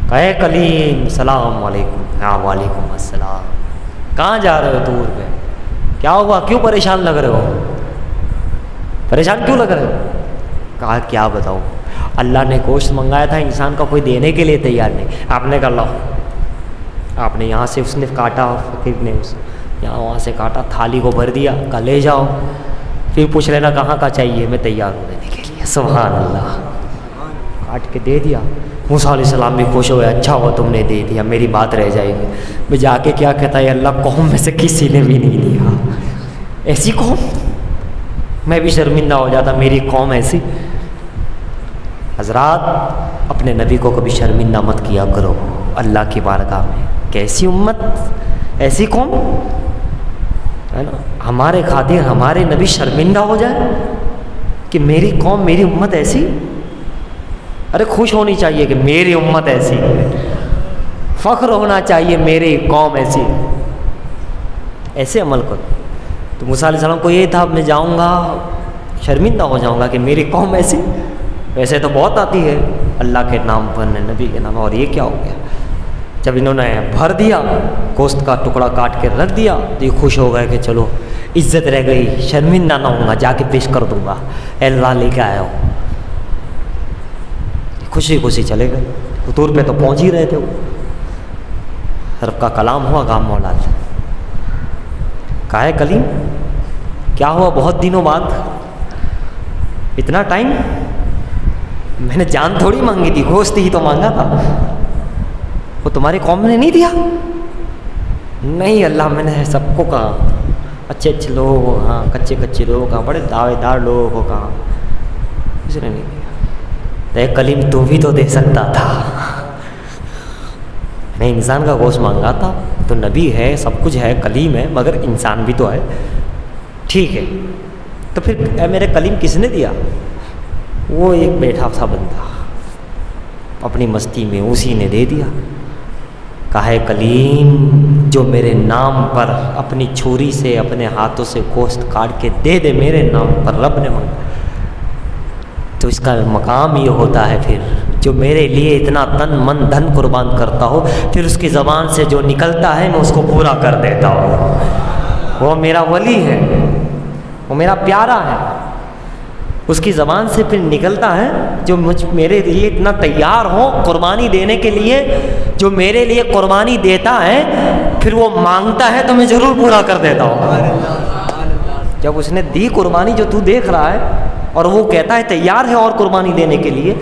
کہے کلیم السلام علیکم۔ ہاں وعلیکم السلام۔ کہاں جا رہے ہو؟ دور پہ۔ کیا ہوا؟ کیوں پریشان لگ رہے ہو؟ پریشان کیوں لگ رہے ہو؟ کہا کیا بتاؤں، اللہ نے گوشت منگایا تھا، انسان کا کوئی دینے کے لیے تیار نہیں۔ آپ نے کہا لو، آپ نے یہاں سے، اس نے کاٹا، فقیر نے یہاں وہاں سے کاٹا، تھالی کو بھر دیا، کہا لے جاؤ، پھر پوچھ لینا کہاں کا چاہیے، میں تیار ہوں دینے کے لیے۔ سبحان اللہ۔ کاٹ کے دے دیا۔ موسیٰ علیہ السلام بھی خوش ہوئے، اچھا ہوا تم نے دے دیا، میری بات رہ جائے گی۔ میں جا کے کیا کہتا ہے، اللہ قوم میں سے کسی نے بھی نہیں دیا، ایسی قوم، میں بھی شرمندہ ہو جاتا، میری قوم ایسی۔ حضرات اپنے نبی کو کبھی شرمندہ مت کیا کرو اللہ کی بارگاہ میں، کیسی امت، ایسی قوم ہے نا، ہمارے خاطر ہمارے نبی شرمندہ ہو جائے کہ میری قوم، میری امت ایسی۔ ارے خوش ہونی چاہیے کہ میری امت ایسی ہے، فخر ہونا چاہیے میری قوم ایسی، ایسے عمل کرو۔ تو موسیٰ علیہ السلام کو یہ تھا، میں جاؤں گا شرمندہ ہو جاؤں گا کہ میری قوم ایسی، ویسے تو بہت آتی ہے اللہ کے نام پر، نبی کے نام، اور یہ کیا ہو گیا۔ جب انہوں نے بھر دیا، گوشت کا ٹکڑا کاٹ کے رکھ دیا، تو یہ خوش ہو گئے کہ چلو عزت رہ گئی، شرمندہ نہ ہوں گا، جا کے پیش کر دوں گا، اے اللہ لے کے آیا ہوں۔ خوشی خوشی چلے گئے، حضور پہ تو پہنچ ہی رہے تھے وہ۔ رب کا کلام ہوا، کام مولا کہا ہے کلیم کیا ہوا، بہت دنوں بعد، اتنا ٹائم؟ میں نے جان تھوڑی مانگی تھی، گوشت ہی تو مانگا تھا، وہ تمہاری قوم نے نہیں دیا؟ نہیں اللہ، میں نے سب کو کہا، اچھے اچھے لوگوں کو، ہاں کچے کچے لوگوں کا، بڑے دعوے دار لوگوں کو کہا، کسی نے نہیں دیا۔ اے کلیم تو بھی تو دے سکتا تھا، میں انسان کا گوشت مانگا تھا، تو نبی ہے، سب کچھ ہے، کلیم ہے، مگر انسان بھی تو ہے، ٹھیک ہے، تو پھر اے میرے کلیم کس نے دیا؟ وہ ایک بیٹھا تھا بندہ اپنی مستی میں، اسی نے دے دیا۔ کہا ہے کلیم جو میرے نام پر اپنی چھری سے، اپنے ہاتھوں سے گوشت کاٹ کے دے دے میرے نام پر، رب نے مانگا، تو اس کا مقام یہ ہوتا ہے پھر جو میرے لیے اتنا تن من دھن قربان کرتا ہو، پھر اس کی زبان سے جو نکلتا ہے میں اس کو پورا کر دیتا ہوں۔ وہ میرا ولی ہے، وہ میرا پیارا ہے، اس کی زبان سے پھر نکلتا ہے جو میرے لیے اتنا تیار ہو قربانی دینے کے لیے، جو میرے لیے قربانی دیتا ہے، پھر وہ مانگتا ہے تو میں ضرور پورا کر دیتا ہوں۔ جب اس نے دی قربانی جو تو دیکھ رہا ہے، اور وہ کہتا ہے تیار ہے اور قربانی دینے کے لیے،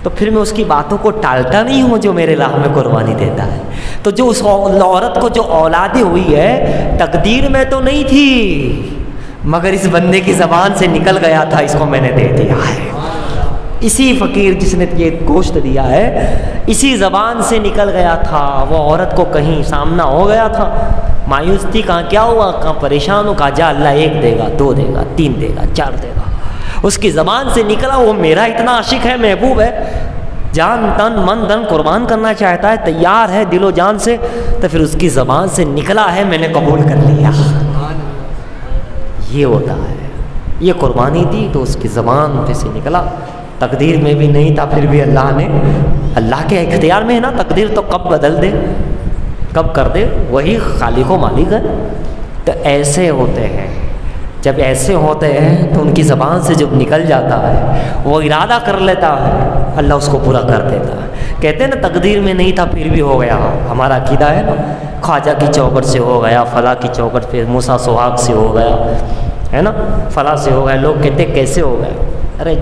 تو پھر میں اس کی باتوں کو ٹالتا نہیں ہوں جو میرے راہ میں قربانی دیتا ہے۔ تو جو اس عورت کو جو اولادیں ہوئی ہے، تقدیر میں تو نہیں تھی، مگر اس بندے کی زبان سے نکل گیا تھا، اس کو میں نے دے دیا ہے۔ اسی فقیر جس نے یہ گوشت دیا ہے، اسی زبان سے نکل گیا تھا، وہ عورت کو کہیں سامنا ہو گیا تھا، مایوس تھی، کہاں کیا ہوا، کہاں پریشان ہو، کہا جا اللہ 1 دے گا، 2 دے گا، 3 دے گا، 4 دے گا۔ اس کی زبان سے نکلا، وہ میرا اتنا عاشق ہے، محبوب ہے، جان تن من دھن قربان کرنا چاہتا ہے، تیار ہے دل و جان سے، تو پھر اس کی زبان سے نکلا ہے، میں نے قبول کر لیا۔ یہ ہوتا ہے، یہ قربانی دی تو اس کی زبان پہ سے نکلا، تقدیر میں بھی نہیں تھا، پھر بھی اللہ نے، اللہ کے اختیار میں ہے نا، تقدیر تو کب بدل دے، کب کر دے؟ وہی خالق و مالک ہے۔ تو ایسے ہوتے ہیں، جب ایسے ہوتے ہیں تو ان کی زبان سے جب نکل جاتا ہے، وہ ارادہ کر لیتا ہے، اللہ اس کو پورا کر دیتا ہے۔ کہتے ہیں نا تقدیر میں نہیں تھا پھر بھی ہو گیا۔ ہمارا عقیدہ ہے نا، خواجہ کی چوکٹ سے ہو گیا، فلاں کی چوکٹ پہ موسیٰ سہاگ سے ہو گیا، ہے نا، فلاں سے ہو گیا۔ لوگ کہتے کیسے ہو گیا؟ ارے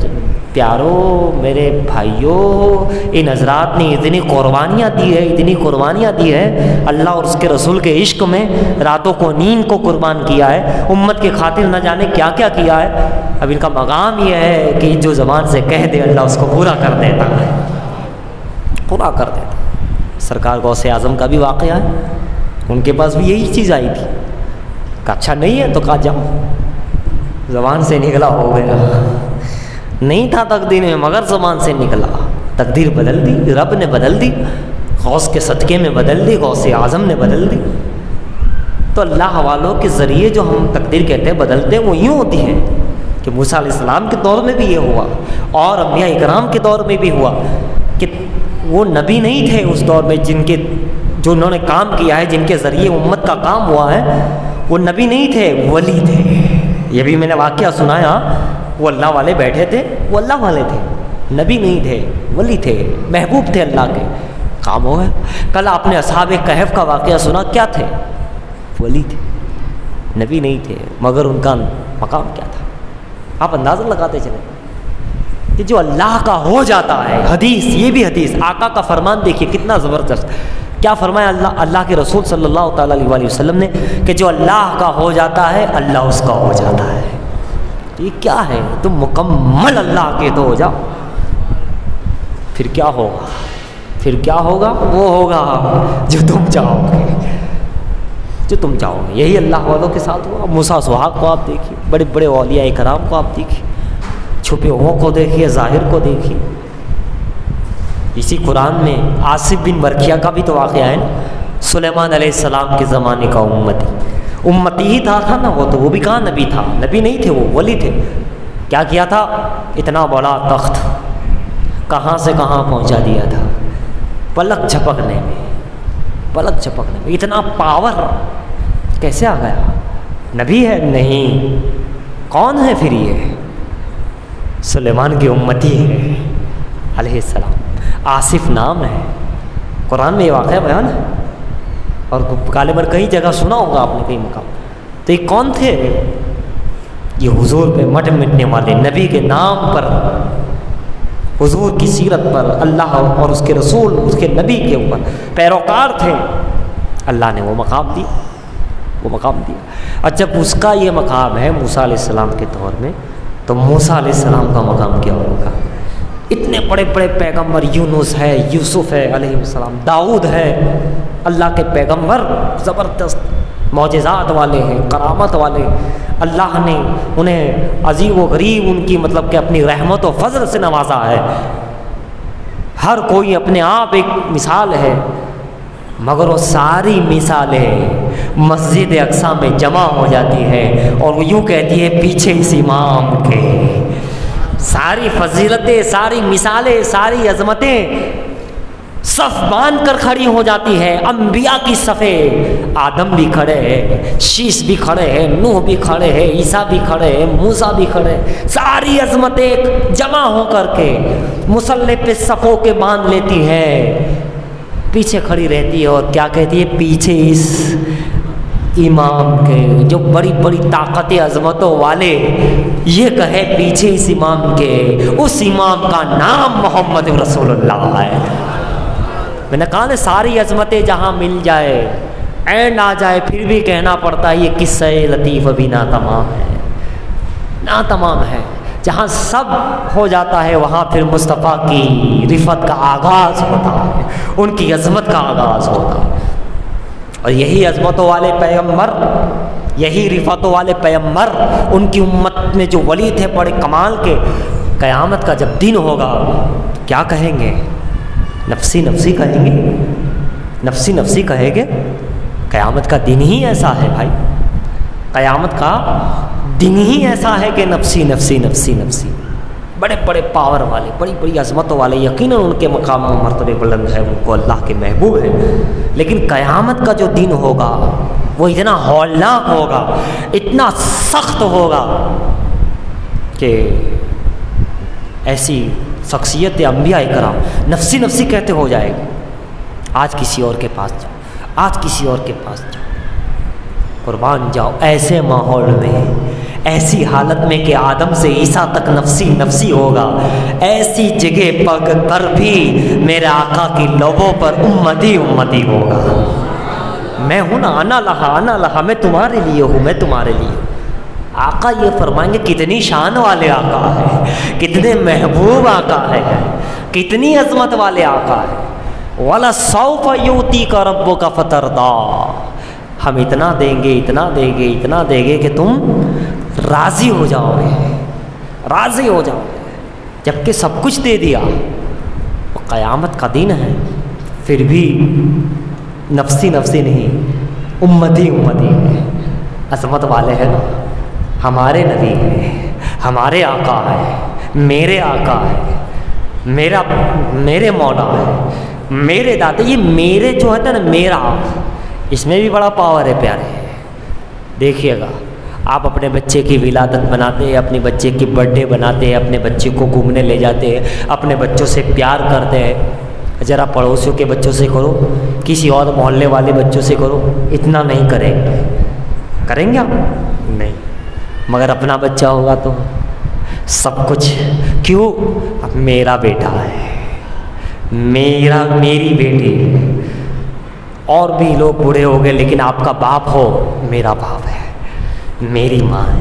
پیارو میرے بھائیوں، ان حضرات نے اتنی قربانیاں دی ہے، اتنی قربانیاں دی ہے، اللہ اور اس کے رسول کے عشق میں راتوں کو نیند کو قربان کیا ہے، امت کی خاطر نہ جانے کیا کیا کیا ہے۔ اب ان کا مقام یہ ہے کہ جو زبان سے کہہ دے اللہ اس کو پورا کر دیتا ہے، پورا کر دیتا ہے۔ سرکار غوث اعظم کا بھی واقعہ ہے، ان کے پاس بھی یہی چیز آئی تھی، کہا اچھا نہیں ہے تو کہا جاؤ، زبان سے نکلا ہو گیا، نہیں تھا تقدیر میں مگر زبان سے نکلا، تقدیر بدل دی، رب نے بدل دی، غوث کے صدقے میں بدل دی، غوث اعظم نے بدل دی۔ تو اللہ والوں کے ذریعے جو ہم تقدیر کہتے ہیں بدلتے ہیں، وہ یوں ہوتی ہے کہ موسیٰ علیہ السلام کے دور میں بھی یہ ہوا اور انبیاء اکرام کے دور میں بھی ہوا کہ وہ نبی نہیں تھے اس دور میں، جو انہوں نے کام کیا ہے، جن کے ذریعے امت کا کام ہوا ہے، وہ نبی نہیں تھے، ولی تھے۔ یہ بھی میں نے واقعہ سنایا، وہ اللہ والے بیٹھے تھے، وہ اللہ والے تھے، نبی نہیں تھے، ولی تھے، محبوب تھے اللہ کے، کام ہو گیا۔ کل آپ نے اصحاب کہف کا واقعہ سنا، کیا تھے؟ ولی تھے، نبی نہیں تھے، مگر ان کا مقام کیا تھا؟ آپ اندازہ لگاتے چلیں کہ جو اللہ کا ہو جاتا ہے، حدیث، یہ بھی حدیث، آقا کا فرمان دیکھیے کتنا زبردست، کیا فرمایا اللہ کے رسول صلی اللہ تعالیٰ علیہ وسلم نے کہ جو اللہ کا ہو جاتا ہے اللہ اس کا ہو جاتا ہے۔ یہ کیا ہے؟ تم مکمل اللہ کے تو ہو جاؤ، پھر کیا ہوگا؟ پھر کیا ہوگا؟ وہ ہوگا جو تم چاہو گے، جو تم چاہو گے۔ یہی اللہ والوں کے ساتھ ہوا۔ موسیٰ سہاگ کو آپ دیکھیے، بڑے بڑے اولیاء کرام کو آپ دیکھیے، چھپے ہوئوں کو دیکھیے، ظاہر کو دیکھیے۔ اسی قرآن میں آصف بن برکیہ کا بھی تو واقعہ ہے نا، سلیمان علیہ السلام کے زمانے کا امتی ہی تھا نا، وہ بھی کہاں نبی تھا؟ نبی نہیں تھے، وہ ولی تھے۔ کیا کیا تھا؟ اتنا بڑا تخت کہاں سے کہاں پہنچا دیا تھا، پلک جھپکنے میں، پلک جھپکنے میں اتنا پاور کیسے آ گیا؟ نبی ہے؟ نہیں، کون ہے پھر یہ؟ سلیمان کی امتی ہے علیہ السلام، آصف نام ہے، قرآن میں یہ واقعہ بیان ہے، اور غالباً کئی جگہ سنا ہوگا آپ نے، کئی مقام۔ تو یہ کون تھے؟ یہ حضور پہ مٹ مٹنے والے، نبی کے نام پر، حضور کی سیرت پر، اللہ اور اس کے رسول، اس کے نبی کے اوپر پیروکار تھے، اللہ نے وہ مقام دیا، وہ مقام دیا۔ اور جب اس کا یہ مقام ہے موسیٰ علیہ السلام کے دور میں، تو موسیٰ علیہ السلام کا مقام کیا ہوگا؟ اتنے بڑے بڑے پیغمبر، یونس ہے، یوسف ہے علیہ السلام، داؤد ہے، اللہ کے پیغمبر زبردست معجزات والے ہیں، کرامت والے، اللہ نے انہیں عجیب و غریب ان کی مطلب کہ اپنی رحمت و فضل سے نوازا ہے۔ ہر کوئی اپنے آپ ایک مثال ہے، مگر وہ ساری مثالیں مسجد اقصیٰ میں جمع ہو جاتی ہے اور وہ یوں کہتی ہے پیچھے اس امام کے، ساری فضیلتیں، ساری مثالیں، ساری عظمتیں صف باندھ کر کھڑی ہو جاتی ہے۔ انبیاء کی صفیں، آدم بھی کھڑے ہیں، شیش بھی کھڑے ہیں، نوح بھی کھڑے ہیں، عیسیٰ بھی کھڑے ہیں، موسیٰ بھی کھڑے ہیں، ساری عظمتیں جمع ہو کر کے مصلی پہ صفوں کے باندھ لیتی ہے، پیچھے کھڑی رہتی ہے اور کیا کہتی ہے؟ پیچھے اس امام کے، جو بڑی بڑی طاقت عظمتوں والے یہ کہے پیچھے اس امام کے، اس امام کا نام محمد رسول اللہ ہے۔ میں نے کہا نا ساری عظمتیں جہاں مل جائے، اینڈ آ جائے، پھر بھی کہنا پڑتا ہے یہ قصہ لطیف ابھی ناتمام ہے، ناتمام ہے۔ جہاں سب ہو جاتا ہے وہاں پھر مصطفیٰ کی رفت کا آغاز ہوتا ہے، ان کی عظمت کا آغاز ہوتا ہے۔ اور یہی عظمتوں والے پیغمبر، یہی رفعتوں والے پیغمبر، ان کی امت میں جو ولی تھے بڑے کمال کے، قیامت کا جب دن ہوگا کیا کہیں گے؟ نفسی نفسی کہیں گے، نفسی نفسی کہیں گے۔ قیامت کا دن ہی ایسا ہے بھائی، قیامت کا دن ہی ایسا ہے کہ نفسی نفسی نفسی نفسی، بڑے بڑے پاور والے، بڑی بڑی عظمتوں والے، یقیناً ان کے مقام و مرتبے بلند ہے، ان کو اللہ کے محبوب ہے، لیکن قیامت کا جو دن ہوگا وہ اتنا ہولناک ہوگا، اتنا سخت ہوگا کہ ایسی شخصیت انبیاء کرام نفسی نفسی کہتے ہو جائے گا، آج کسی اور کے پاس جاؤ، آج کسی اور کے پاس جاؤ، قربان جاؤ ایسے ماحول میں، ایسی حالت میں کہ آدم سے عیسیٰ تک نفسی نفسی ہوگا، ایسی جگہ پر بھی میرے آقا کی لبوں پر امتی امتی ہوگا۔ میں ہوں نا، انا لہا، میں تمہارے لیے ہوں، میں تمہارے لیے۔ آقا یہ فرمائیں گے کتنی شان والے آقا ہے، کتنے محبوب آقا ہے، کتنی عظمت والے آقا ہے۔ وَلَسَوْفَ يُؤْتِيكَ رَبُّكَ فَتَرْضَىٰ، ہم اتنا دیں گے، اتنا دیں گے، اتنا دیں گے کہ تم راضی ہو جاؤ گے، راضی ہو جاؤ گے، جبکہ سب کچھ دے دیا۔ قیامت کا دن ہے، پھر بھی نفسی نفسی نہیں، امتی امتی ہے۔ عظمت والے ہیں نا، ہمارے نبی ہیں، ہمارے آقا ہے، میرے آقا ہے، میرے مولا ہے، میرے دادا، یہ میرے جو ہے نا میرا، اس میں بھی بڑا پاور ہے پیارے۔ دیکھیے گا، آپ اپنے بچے کی ولادت بناتے ہیں، اپنے بچے کی برتھ ڈے بناتے ہیں، اپنے بچے کو گھومنے لے جاتے ہیں، اپنے بچوں سے پیار کرتے ہیں، ذرا پڑوسیوں کے بچوں سے کرو، کسی اور محلے والے بچوں سے کرو، اتنا نہیں کریں گے آپ؟ نہیں، مگر اپنا بچہ ہوگا تو سب کچھ۔ کیوں؟ اب میرا بیٹا ہے، میری بیٹی ہے، اور بھی لوگ بوڑھے ہو گئے لیکن آپ کا باپ ہو، میرا باپ ہے، میری ماں ہے،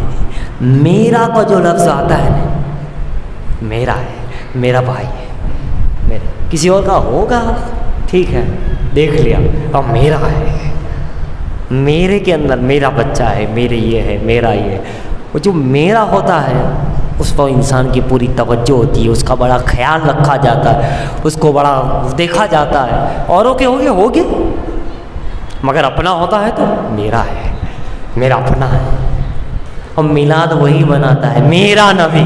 میرا کا جو لفظ آتا ہے نا، میرا ہے، میرا بھائی ہے، میرا کسی اور کا ہوگا ٹھیک ہے دیکھ لیا، اور میرا ہے، میرے کے اندر میرا بچہ ہے، میرے یہ ہے، میرا یہ ہے۔ وہ جو میرا ہوتا ہے اس پر انسان کی پوری توجہ ہوتی ہے، اس کا بڑا خیال رکھا جاتا ہے، اس کو بڑا دیکھا جاتا ہے۔ اوروں کے ہوگے مگر اپنا ہوتا ہے تو میرا ہے، میرا اپنا ہے۔ اور میلاد وہی بناتا ہے، میرا نبی،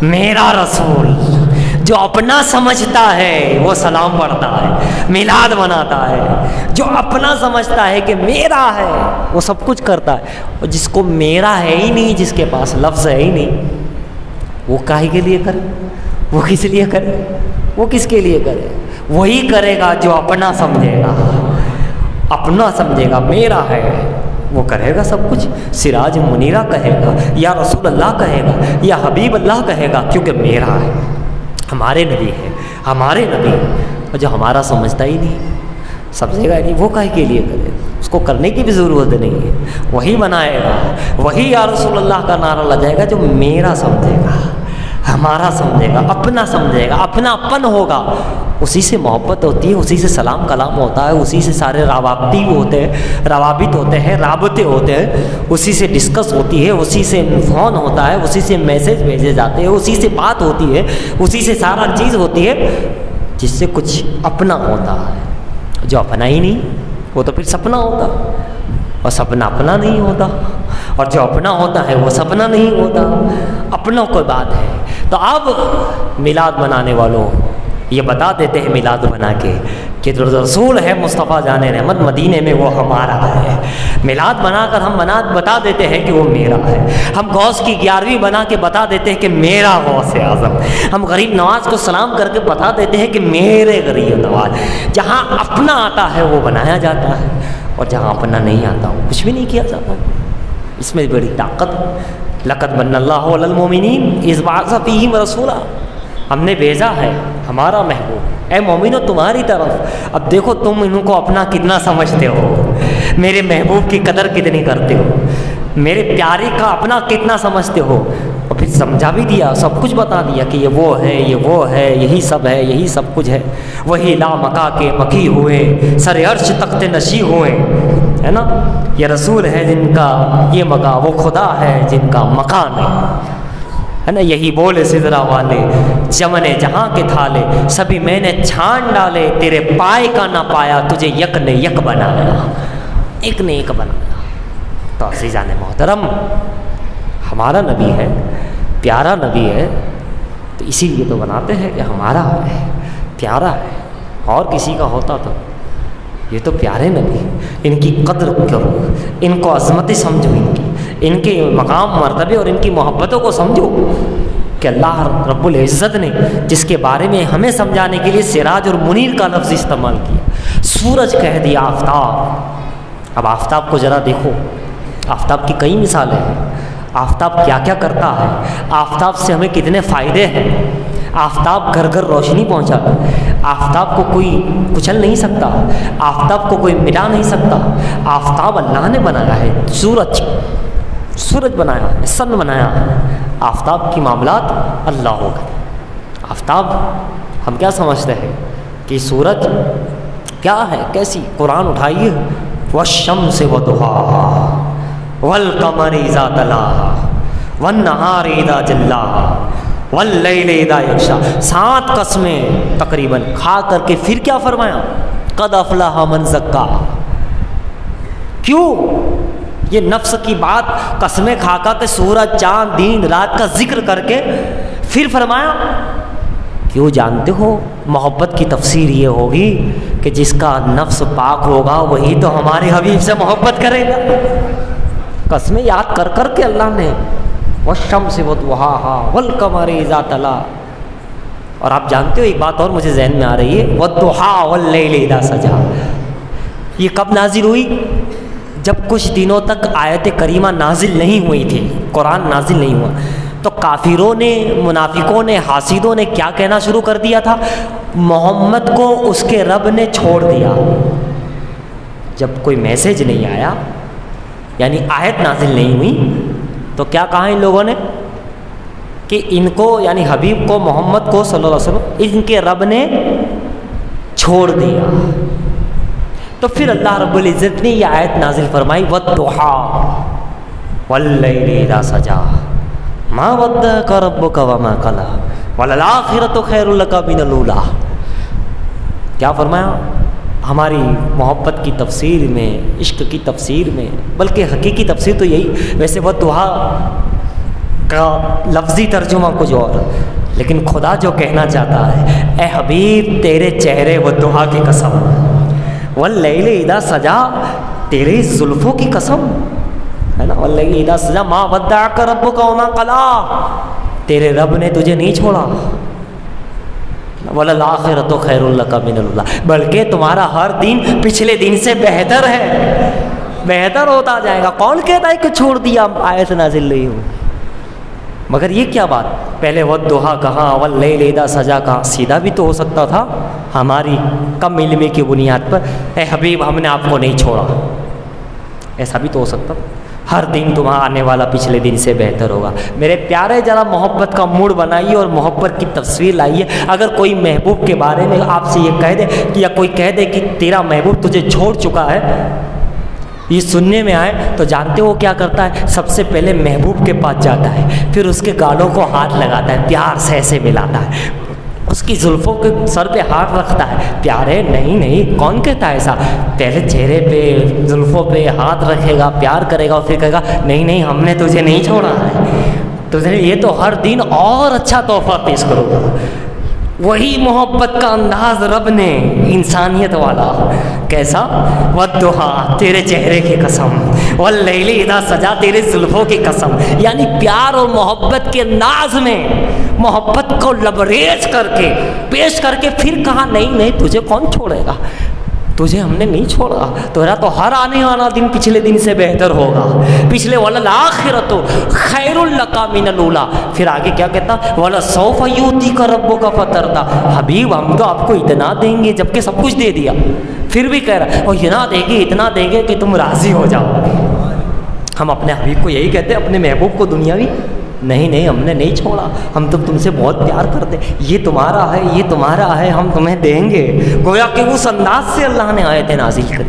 میرا رسول، جو اپنا سمجھتا ہے وہ سلام پڑھتا ہے، میلاد مناتا ہے۔ جو اپنا سمجھتا ہے کہ میرا ہے وہ سب کچھ کرتا ہے، اور جس کو میرا ہے ہی نہیں، جس کے پاس لفظ ہے ہی نہیں، وہ کاہے کے لیے کرے؟ وہ کس لیے کرے؟ وہ کس کے لیے کرے؟ وہی کرے گا جو اپنا سمجھے گا، اپنا سمجھے گا، میرا ہے، وہ کرے گا سب کچھ۔ سراج منیرہ کہے گا، یا رسول اللہ کہے گا، یا حبیب اللہ کہے گا، کیونکہ میرا ہے، ہمارے نبی ہے، ہمارے نبی ہے۔ اور جو ہمارا سمجھتا ہی نہیں، سمجھے گا نہیں، وہ کاہے کے لیے کرے؟ اس کو کرنے کی بھی ضرورت نہیں ہے، وہی بنائے گا، وہی یا رسول اللہ کا نعرہ لگائے گا جو میرا سمجھے گا، ہمارا سمجھے گا، اپنا سمجھے گا، اپنا اپن ہوگا۔ اسی سے محبت ہوتی ہے، اسی سے سلام کلام ہوتا ہے، اسی سے سارے روابط ہوتے ہیں، رابطے ہوتے ہیں، اسی سے ڈسکس ہوتی ہے، اسی سے فون ہوتا ہے، اسی سے میسج بھیجے جاتے ہیں، اسی سے بات ہوتی ہے، اسی سے سارا چیز ہوتی ہے، جس سے کچھ اپنا ہوتا ہے۔ جو اپنا ہی نہیں وہ تو پھر سپنا ہوتا، اور سپنا اپنا نہیں ہوتا، اور جو اپنا ہوتا ہے وہ سپنا نہیں ہوتا، اپنوں کو بات ہے۔ تو اب میلاد منانے والوں یہ بتا دیتے ہیں میلاد بنا کے کہ رسول ہے مصطفیٰ جان رحمت مدینے میں، وہ ہمارا ہے۔ میلاد بنا کر ہم بتا دیتے ہیں کہ وہ میرا ہے۔ ہم غوث کی 11ویں بنا کے بتا دیتے ہیں کہ میرا غوث اعظم۔ ہم غریب نواز کو سلام کر کے بتا دیتے ہیں کہ میرے غریب نواز۔ جہاں اپنا آتا ہے وہ بنایا جاتا ہے، اور جہاں اپنا نہیں آتا وہ کچھ بھی نہیں کیا جاتا۔ اس میں بڑی طاقت ہے۔ لقد من اللہ علی المؤمنین اذ بعث فیہم رسولا، ہم نے بھیجا ہے ہمارا محبوب اے مومنو تمہاری طرف۔ اب دیکھو تم ان کو اپنا کتنا سمجھتے ہو، میرے محبوب کی قدر کتنی کرتے ہو، میرے پیارے کا اپنا کتنا سمجھتے ہو۔ اور پھر سمجھا بھی دیا، سب کچھ بتا دیا کہ یہ وہ ہے، یہ وہ ہے، یہی سب ہے، یہی سب کچھ ہے۔ وہی لا مکا کے مکی ہوئے، سر عرش تخت نشی ہوئے، ہے نا۔ یہ رسول ہے جن کا یہ مکا، وہ خدا ہے جن کا مکان ہے نا۔ یہی بولے سدرا والے، چمن جہاں کے تھالے، سبھی میں نے چھان ڈالے، تیرے پائے کا نہ پایا، تجھے یک نے یک بنایا، ایک نے ایک بنایا۔ تو عزیزان محترم، ہمارا نبی ہے، پیارا نبی ہے تو اسی لیے تو بناتے ہیں کہ ہمارا ہے، پیارا ہے، اور کسی کا ہوتا تو یہ تو پیارے نبی، ان کی قدر کرو، ان کو عظمتیں سمجھو، ان کے مقام مرتبے اور ان کی محبتوں کو سمجھو کہ اللہ رب العزت نے جس کے بارے میں ہمیں سمجھانے کے لیے سراج اور منیر کا لفظ استعمال کیا، سورج کہہ دیا آفتاب۔ اب آفتاب کو ذرا دیکھو، آفتاب کی کئی مثالیں ہیں، آفتاب کیا کیا کرتا ہے، آفتاب سے ہمیں کتنے فائدے ہیں۔ آفتاب گھر گھر روشنی پہنچاتا ہے، آفتاب کو کوئی کچل نہیں سکتا، آفتاب کو کوئی مٹا نہیں سکتا۔ آفتاب اللہ نے بنایا ہے، سورج بنایا ہے، سن بنایا ہے، آفتاب کی معاملات اللہ ہو گئے۔ آفتاب ہم کیا سمجھتے ہیں کہ سورج کیا ہے، کیسی؟ قرآن اٹھائیے، والشمس وضحاها والقمر اذا تلاها والنہار اذا جلاها واللیل اذا یغشی، 7 قسمیں تقریباً کھا کر کے پھر کیا فرمایا؟ قد افلح من زکاہا۔ کیوں یہ نفس کی بات قسمیں کھا کھا کے سورج چاند دن رات کا ذکر کر کے پھر فرمایا؟ کیوں جانتے ہو؟ محبت کی تفسیر یہ ہوگی کہ جس کا نفس پاک ہوگا وہی تو ہمارے حبیب سے محبت کرے گا۔ قسمیں یاد کر کر کے اللہ نے والشمس وضحاها والقمر اذا تلا۔ اور آپ جانتے ہو ایک بات اور مجھے ذہن میں آ رہی ہے، والضحى واللیل اذا سجا۔ یہ کب نازل ہوئی؟ جب کچھ دنوں تک آیت کریمہ نازل نہیں ہوئی تھی، قرآن نازل نہیں ہوا، تو کافروں نے، منافقوں نے، حاسدوں نے کیا کہنا شروع کر دیا تھا؟ محمد کو اس کے رب نے چھوڑ دیا۔ جب کوئی میسج نہیں آیا، یعنی آیت نازل نہیں ہوئی، تو کیا کہا ان لوگوں نے کہ ان کو، یعنی حبیب کو، محمد کو صلی اللہ علیہ وسلم، ان کے رب نے چھوڑ دیا۔ تو پھر اللہ رب العزت نے یہ آیت نازل فرمائی، وَالضُّحَىٰ وَاللَّيْلِ إِذَا سَجَىٰ مَا وَدَّعَكَ رَبُّكَ وَمَا قَلَىٰ وَلَلْآخِرَةُ خَيْرٌ لَكَ مِنَ الْأُولَىٰ۔ کیا فرمایا؟ ہماری محبت کی تفسیر میں، عشق کی تفسیر میں، بلکہ حقیقی تفسیر تو یہی، ویسے وَالضُّحَىٰ کا لفظی ترجمہ کچھ اور، لیکن خدا جو کہنا چاہتا ہے، اے حبیب تیرے چہرے والضحیٰ کی قسم، واللیل اذا سجا تیری زلفوں کی قسم ہے نا، واللیل اذا سجا ما ودعک ربک وما قلی، تیرے رب نے تجھے نہیں چھوڑا، وللآخرۃ خیر لک من الاولی، بلکہ تمہارا ہر دن پچھلے دن سے بہتر ہے، بہتر ہوتا جائے گا۔ کون کہتا ہے کہ چھوڑ دیا آیت نازل نہیں ہو؟ مگر یہ کیا بات، پہلے والضحیٰ کہاں، واللیل اذا سجا کہاں؟ سیدھا بھی تو ہو سکتا تھا، ہماری کم علمی کی بنیاد پر، اے حبیب ہم نے آپ کو نہیں چھوڑا، ایسا بھی تو ہو سکتا، ہر دن تمہارا آنے والا پچھلے دن سے بہتر ہوگا۔ میرے پیارے ذرا محبت کا موڈ بنائیے اور محبت کی تصویر لائیے۔ اگر کوئی محبوب کے بارے میں آپ سے یہ کہہ دے کہ، یا کوئی کہہ دے کہ تیرا محبوب تجھے چھوڑ چکا ہے، یہ سننے میں آئے تو جانتے ہو کیا کرتا ہے؟ سب سے پہلے محبوب کے پاس جاتا ہے، پھر اس کے گالوں کو ہاتھ لگاتا ہے، پیار سے ایسے ملاتا ہے، اس کی زلفوں کے سر پہ ہاتھ رکھتا ہے، پیارے نہیں، کون کہتا ہے ایسا؟ پہلے چہرے پہ، زلفوں پہ ہاتھ رکھے گا، پیار کرے گا، اور پھر کہے گا نہیں ہم نے تجھے نہیں چھوڑا ہے، تجھے یہ تو ہر دن اور اچھا تحفہ پیش کرو گا۔ وہی محبت کا انداز رب نے، انسانیت والا، کیسا؟ والضحیٰ تیرے چہرے کی قسم، واللیل اذا سجا تیرے زلفوں کی قسم، یعنی پیار اور محبت کے انداز میں محبت کو لبریز کر کے پیش کر کے پھر کہا نہیں تجھے کون چھوڑے گا، تجھے ہم نے نہیں چھوڑا، تیرا تو ہر آنے والا دن پچھلے دن سے بہتر ہوگا، پچھلے وَلَلْآخِرَةُ خَيْرٌ لَكَ مِنَ الْأُولَىٰ۔ پھر آگے کیا کہتا؟ وَلَسَوْفَ يُؤْتِيكَ رَبُّكَ فَتَرْضَىٰ، حبیب ہم تو آپ کو اتنا دیں گے، جبکہ سب کچھ دے دیا، پھر بھی کہہ رہا ہے اور اتنا دیں گے کہ تم راضی ہو جاؤ۔ ہم اپنے حبیب کو یہی کہتے ہیں، اپنے محبوب کو دنیاوی نہیں ہم نے نہیں چھوڑا، ہم تو تم سے بہت پیار کرتے، یہ تمہارا ہے، ہم تمہیں دیں گے۔ گویا کہ اس انداز سے اللہ نے آیتیں نازل کری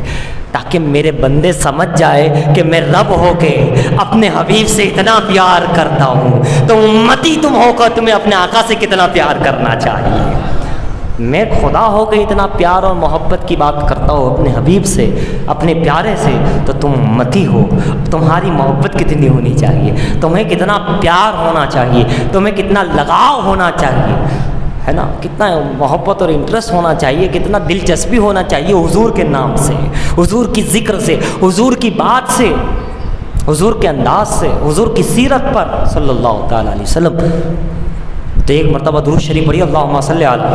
تاکہ میرے بندے سمجھ جائے کہ میں رب ہو کے اپنے حبیب سے اتنا پیار کرتا ہوں، تو امتی تم ہو کر تمہیں اپنے آقا سے کتنا پیار کرنا چاہیے۔ میں خدا ہو کے اتنا پیار اور محبت کی بات کرتا ہوں اپنے حبیب سے، اپنے پیارے سے، تو تم امتی ہو، تمہاری محبت کتنی ہونی چاہیے، تمہیں کتنا پیار ہونا چاہیے، تمہیں کتنا لگاؤ ہونا چاہیے، ہے نا، کتنا محبت اور انٹرسٹ ہونا چاہیے، کتنا دلچسپی ہونا چاہیے حضور کے نام سے، حضور کی ذکر سے، حضور کی بات سے، حضور کے انداز سے، حضور کی سیرت پر صلی اللہ تعالیٰ علیہ وسلم۔ تو ایک مرتبہ درود شریف پڑھی، اللہم صلی علی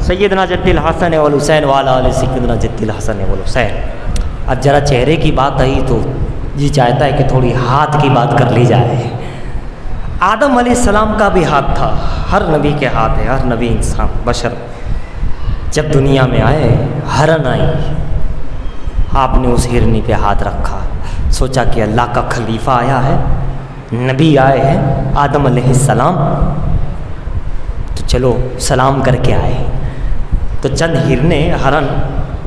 سیدنا جد الحسن والحسین وعلی آل سیدنا جد الحسن والحسین۔ اب ذرا چہرے کی بات آئی تو جی چاہتا ہے کہ تھوڑی ہاتھ کی بات کر لی جائے۔ آدم علیہ السلام کا بھی ہاتھ تھا، ہر نبی کے ہاتھ ہے، ہر نبی انسان بشر جب دنیا میں آئے، ہرن آئی، آپ نے اس ہرنی پہ ہاتھ رکھا، سوچا کہ اللہ کا خلیفہ آیا ہے، نبی آئے ہیں آدم علیہ السلام، تو چلو سلام کر کے آئے۔ تو چند ہرنے ہرن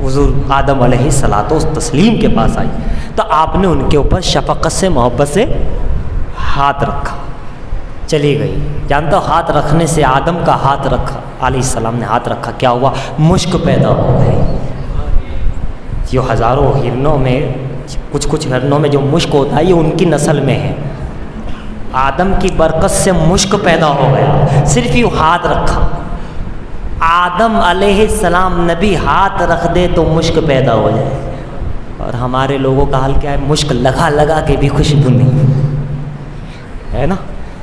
حضور آدم علیہ الصلوۃ والتسلیم کے پاس آئی، تو آپ نے ان کے اوپر شفقت سے، محبت سے ہاتھ رکھا، چلی گئی۔ جانتا ہو ہاتھ رکھنے سے، آدم کا ہاتھ رکھا، علیہ السلام نے ہاتھ رکھا، کیا ہوا؟ مشک پیدا ہو گئی۔ جو ہزاروں ہرنوں میں کچھ ہرنوں میں جو مشک ہوتا ہے یہ ان کی نسل میں ہے، آدم کی برکت سے مشک پیدا ہو گیا، صرف یہ ہاتھ رکھا۔ آدم علیہ السلام نبی ہاتھ رکھ دے تو مشک پیدا ہو جائے، اور ہمارے لوگوں کا حال کیا ہے؟ مشک لگا لگا کے بھی خوشبو نہیں، ہے نا،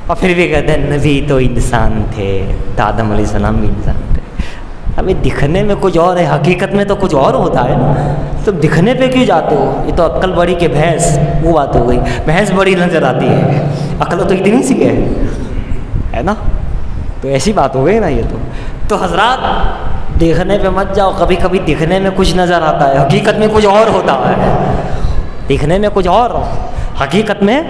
اور پھر بھی کہتے ہیں نبی تو انسان تھے، تو آدم علیہ السلام بھی انسان تھے۔ ابھی دکھنے میں کچھ اور ہے، حقیقت میں تو کچھ اور ہوتا ہے نا، تم دکھنے پہ کیوں جاتے ہو؟ یہ تو عقل بڑی کہ بھینس، وہ بات ہو گئی، بھینس بڑی نظر آتی ہے، عقل تو اتنی سی ہے نا، تو ایسی بات ہو گئی نا یہ تو حضرات دیکھنے پہ مت جاؤ، کبھی کبھی دکھنے میں کچھ نظر آتا ہے، حقیقت میں کچھ اور ہوتا ہے، دکھنے میں کچھ اور، حقیقت میں۔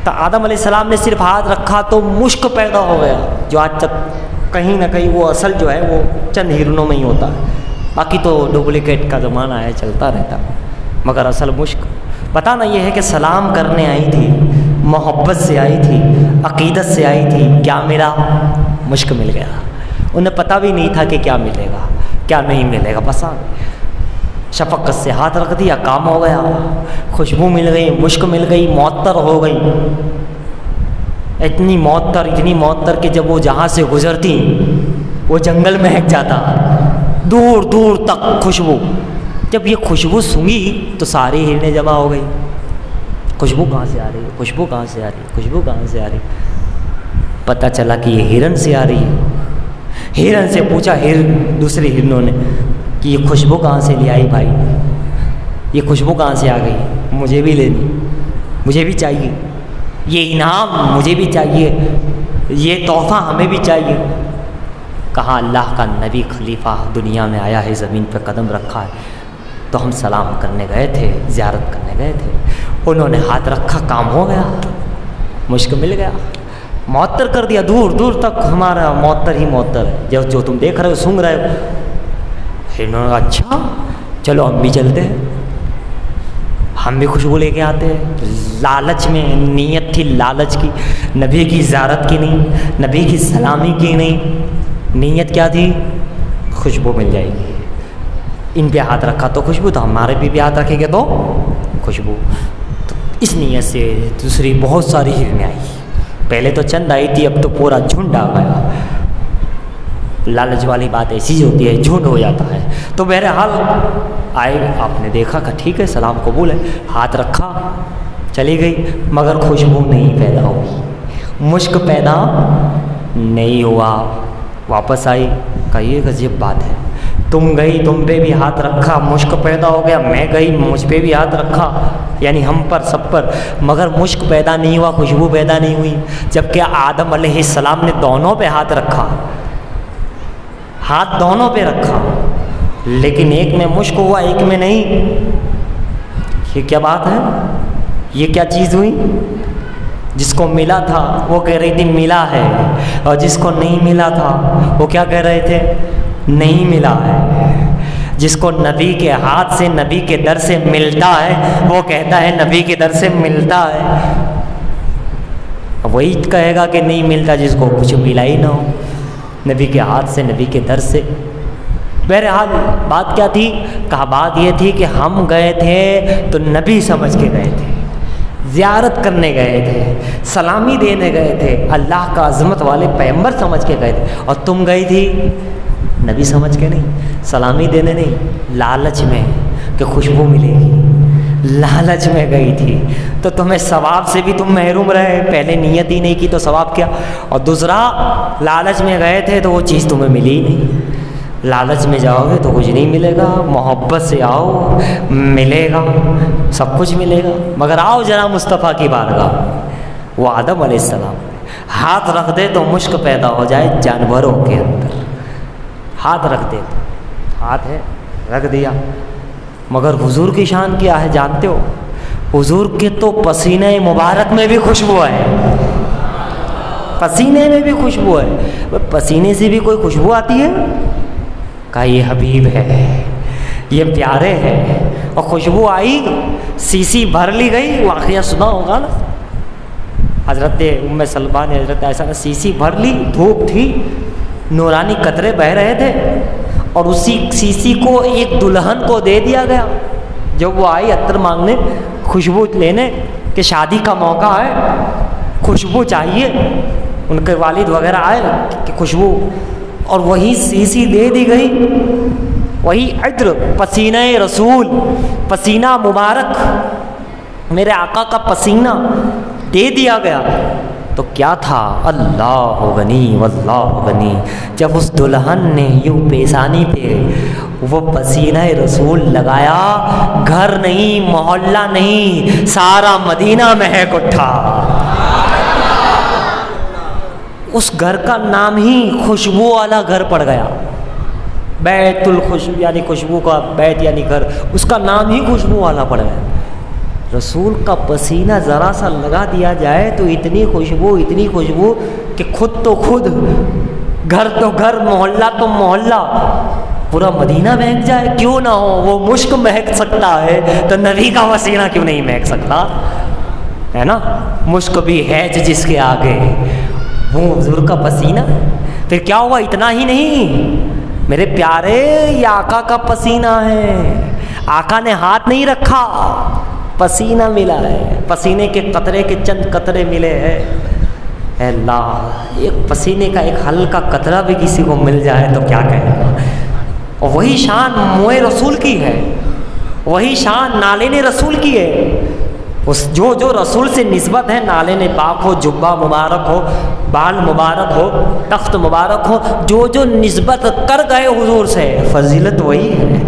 تو آدم علیہ السلام نے صرف ہاتھ رکھا تو مشک پیدا ہو گیا، جو آج تک کہیں نہ کہیں وہ اصل جو ہے وہ چند ہرنوں میں ہی ہوتا ہے، باقی تو ڈپلیکیٹ کا زمانہ ہے، چلتا رہتا، مگر اصل مشک۔ بتانا یہ ہے کہ سلام کرنے آئی تھی، محبت سے آئی تھی، عقیدت سے آئی تھی، کیا ملا؟ مشک مل گیا۔ انہیں پتہ بھی نہیں تھا کہ کیا ملے گا کیا نہیں ملے گا، بس شفقت سے ہاتھ رکھ دیا، کام ہو گیا، خوشبو مل گئی، مشک مل گئی، معطر ہو گئی، اتنی معطر کہ جب وہ جہاں سے گزرتی وہ جنگل مہک جاتا، دور دور تک خوشبو۔ جب یہ خوشبو سونگھی تو ساری ہرنیں جمع ہو گئی، خوشبو کہاں سے آ رہی ہے، خوشبو کہاں سے آ رہی ہے، خوشبو کہاں سے آ رہی ہے؟ پتہ چلا کہ یہ ہرن سے آ رہی ہے۔ ہرن سے پوچھا دوسرے ہرنوں نے کہ یہ خوشبو کہاں سے لے آئی بھائی، یہ خوشبو کہاں سے آ گئی؟ مجھے بھی لینی، مجھے بھی چاہیے، یہ انعام مجھے بھی چاہیے، یہ تحفہ ہمیں بھی چاہیے۔ کہا اللہ کا نبی خلیفہ دنیا میں آیا ہے، زمین پہ قدم رکھا ہے، تو ہم سلام کرنے گئے تھے، زیارت کرنے گئے تھے، انہوں نے ہاتھ رکھا، کام ہو گیا، مشک مل گیا، معطر کر دیا، دور دور تک ہمارا معطر ہی معطر ہے، جو تم دیکھ رہے ہو، سونگ رہے ہو۔ انہوں نے اچھا چلو ہم بھی چلتے ہیں، ہم بھی خوشبو لے کے آتے ہیں۔ لالچ میں، نیت تھی لالچ کی، نبی کی زیارت کی نہیں، نبی کی سلامی کی نہیں، نیت کیا تھی؟ خوشبو مل جائے گی، ان پہ ہاتھ رکھا تو خوشبو، تو ہمارے بھی ہاتھ رکھیں گے تو خوشبو۔ تو اس نیت سے دوسری بہت ساری ہرنیں آئی، پہلے تو چند آئی تھی، اب تو پورا جھنڈ آ گیا۔ لالچ والی بات ایسی ہوتی ہے، جھنڈ ہو جاتا ہے۔ تو بہرحال آئے، آپ نے دیکھا کہ ٹھیک ہے سلام قبول ہے، ہاتھ رکھا، چلی گئی، مگر خوشبو نہیں پیدا ہوئی، مشک پیدا نہیں ہوا۔ واپس آئی، کہا یہ عجیب بات ہے، تم گئی، تم پہ بھی ہاتھ رکھا، مشک پیدا ہو گیا، میں گئی، مجھ پہ بھی ہاتھ رکھا، یعنی ہم پر سب پر، مگر مشک پیدا نہیں ہوا، خوشبو پیدا نہیں ہوئی۔ جبکہ آدم علیہ السلام نے دونوں پہ ہاتھ رکھا، ہاتھ دونوں پہ رکھا، لیکن ایک میں مشک ہوا، ایک میں نہیں۔ یہ کیا بات ہے؟ یہ کیا چیز ہوئی؟ جس کو ملا تھا وہ کہہ رہی تھی ملا ہے، اور جس کو نہیں ملا تھا وہ کیا کہہ رہے تھے؟ نہیں ملا ہے۔ جس کو نبی کے ہاتھ سے، نبی کے در سے ملتا ہے وہ کہتا ہے نبی کے در سے ملتا ہے، وہی کہے گا کہ نہیں ملتا جس کو کچھ ملا ہی نہ ہو۔ نبی کے ہاتھ سے، نبی کے در سے۔ بہرحال بات کیا تھی؟ کہا بات یہ تھی کہ ہم گئے تھے تو نبی سمجھ کے گئے تھے، زیارت کرنے گئے تھے، سلامی دینے گئے تھے، اللہ کا عظمت والے پیغمبر سمجھ کے گئے تھے، اور تم گئی تھی نبی سمجھ کے نہیں، سلامی دینے نہیں، لالچ میں کہ خوشبو ملے گی، لالچ میں گئی تھی تو تمہیں ثواب سے بھی تم محروم رہے، پہلے نیت ہی نہیں کی تو ثواب کیا، اور دوسرا لالچ میں گئے تھے تو وہ چیز تمہیں ملی ہی نہیں۔ لالچ میں جاؤ گے تو کچھ نہیں ملے گا، محبت سے آؤ ملے گا، سب کچھ ملے گا۔ مگر آؤ ذرا مصطفیٰ کی بارگاہ، وہ آدم علیہ السلام ہاتھ رکھ دے تو مشک پیدا ہو جائے جانوروں کے اندر، ہاتھ رکھ دے، ہاتھ ہے رکھ دیا۔ مگر حضور کی شان کیا ہے جانتے ہو؟ حضور کے تو پسینے مبارک میں بھی خوشبو ہے، پسینے میں بھی خوشبو ہے۔ پسینے سے بھی کوئی خوشبو آتی ہے؟ کہا یہ حبیب ہے، یہ پیارے ہے، اور خوشبو آئی، سیسی بھر لی گئی۔ واقعہ سنا ہوگا نا، حضرت ام سلمہ نے حضرت عائشہ نے سیسی بھر لی، دھوپ تھی، نورانی قطرے بہ رہے تھے، اور اسی سیسی کو ایک دلہن کو دے دیا گیا۔ جب وہ آئی عطر مانگنے، خوشبو لینے کہ شادی کا موقع ہے، خوشبو چاہیے، ان کے والد وغیرہ آئے کہ خوشبو، اور وہی سیسی دے دی گئی، وہی عطر پسینہ رسول، پسینہ مبارک، میرے آقا کا پسینہ دے دیا گیا۔ تو کیا تھا؟ اللہ غنی واللہ غنی۔ جب اس دلہن نے یوں پیشانی پہ وہ پسینہ رسول لگایا، گھر نہیں، محلہ نہیں، سارا مدینہ مہک اٹھا۔ اس گھر کا نام ہی خوشبو والا گھر پڑ گیا، بیت الخشبو، یعنی خوشبو کا بیت یعنی گھر، اس کا نام ہی خوشبو والا پڑ گیا۔ رسول کا پسینہ ذرا سا لگا دیا جائے تو اتنی خوشبو، اتنی خوشبو کہ خود تو خود، گھر تو گھر، محلہ تو محلہ، پورا مدینہ مہک جائے۔ کیوں نہ ہو؟ وہ مشک مہک سکتا ہے تو نبی کا پسینہ کیوں نہیں مہک سکتا؟ ہے نا، مشک بھی ہے جس کے آگے، وہ حضور کا پسینہ۔ پھر کیا ہوا؟ اتنا ہی نہیں میرے پیارے، یہ آقا کا پسینہ ہے، آقا نے ہاتھ نہیں رکھا، پسینہ ملا ہے، پسینے کے قطرے کے چند قطرے ملے ہیں۔ اے اللہ، ایک پسینے کا ایک ہلکا قطرہ بھی کسی کو مل جائے تو کیا کہے گا۔ اور وہی شان موئے رسول کی ہے، وہی شان نالین رسول کی ہے۔ اس جو رسول سے نسبت ہے، نالین پاک ہو، جبہ مبارک ہو، بال مبارک ہو، تخت مبارک ہو، جو نسبت کر گئے حضور سے، فضیلت وہی ہے۔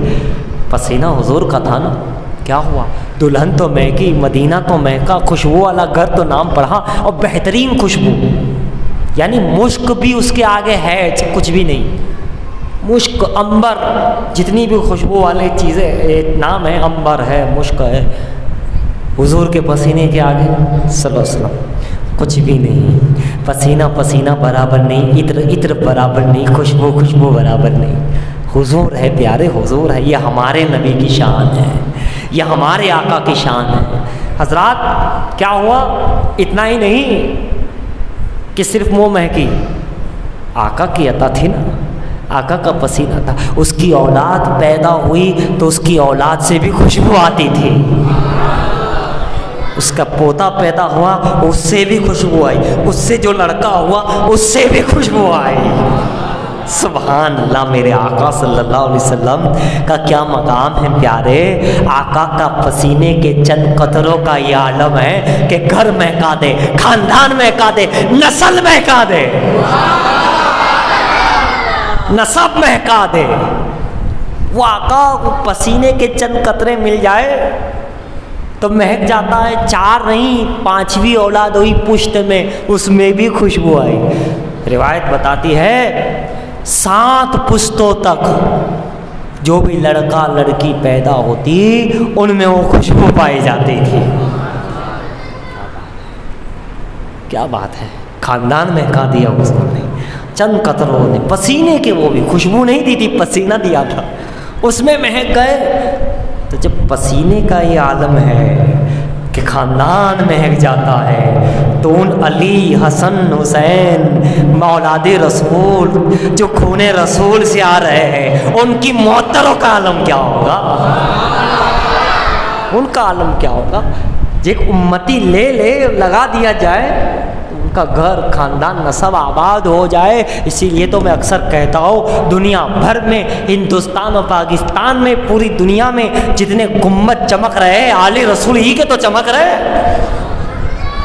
پسینہ حضور کا تھا نا، کیا ہوا؟ دلہن تو مہکی، مدینہ تو مہکا، خوشبو والا گھر تو نام پڑھا، اور بہترین خوشبو، یعنی مشک بھی اس کے آگے ہے کچھ بھی نہیں۔ مشک، عنبر، جتنی بھی خوشبو والے چیزیں نام ہے، عنبر ہے، مشک ہے، حضور کے پسینے کے آگے صلی اللہ علیہ وسلم کچھ بھی نہیں۔ پسینہ پسینہ برابر نہیں، عطر عطر برابر نہیں، خوشبو خوشبو برابر نہیں۔ حضور ہے، پیارے حضور ہے، یہ ہمارے نبی کی شان ہے، یہ ہمارے آقا کی شان ہے۔ حضرات کیا ہوا؟ اتنا ہی نہیں کہ صرف منہ مہکی، آقا کی عطا تھی نا، آقا کا پسینہ تھا، اس کی اولاد پیدا ہوئی تو اس کی اولاد سے بھی خوشبو آتی تھی، اس کا پوتا پیدا ہوا اس سے بھی خوشبو آئی، اس سے جو لڑکا ہوا اس سے بھی خوشبو آئی۔ سبحان اللہ، میرے آقا صلی اللہ علیہ وسلم کا کیا مقام ہے پیارے۔ آقا کا پسینے کے چند قطروں کا یہ عالم ہے کہ گھر مہکا دے، خاندان مہکا دے، نسل مہکا دے، نسب مہکا دے۔ وہ آقا پسینے کے چند قطرے مل جائے تو مہک جاتا ہے۔ 4 نہیں 5ویں اولاد ہوئی پشت میں، اس میں بھی خوشبو آئی۔ روایت بتاتی ہے 7 پشتوں تک جو بھی لڑکا لڑکی پیدا ہوتی ان میں وہ خوشبو پائی جاتی تھی۔ کیا بات ہے، خاندان میں کہا دیا اس نے، چند قطروں نے پسینے کے، وہ بھی خوشبو نہیں دی تھی، پسینہ دیا تھا، اس میں مہک گئے۔ تو جب پسینے کا یہ عالم ہے کہ خاندان مہک جاتا ہے، تو ان علی حسن حسین اولاد رسول جو خون رسول سے آ رہے ہیں ان کی معطروں کا عالم کیا ہوگا؟ ان کا عالم کیا ہوگا؟ ایک امتی لے لگا دیا جائے تو ان کا گھر خاندان نسب آباد ہو جائے. اسی لیے تو میں اکثر کہتا ہوں دنیا بھر میں ہندوستان اور پاکستان میں پوری دنیا میں جتنے گنبد چمک رہے ہیں آل رسول ہی کے تو چمک رہے ہیں,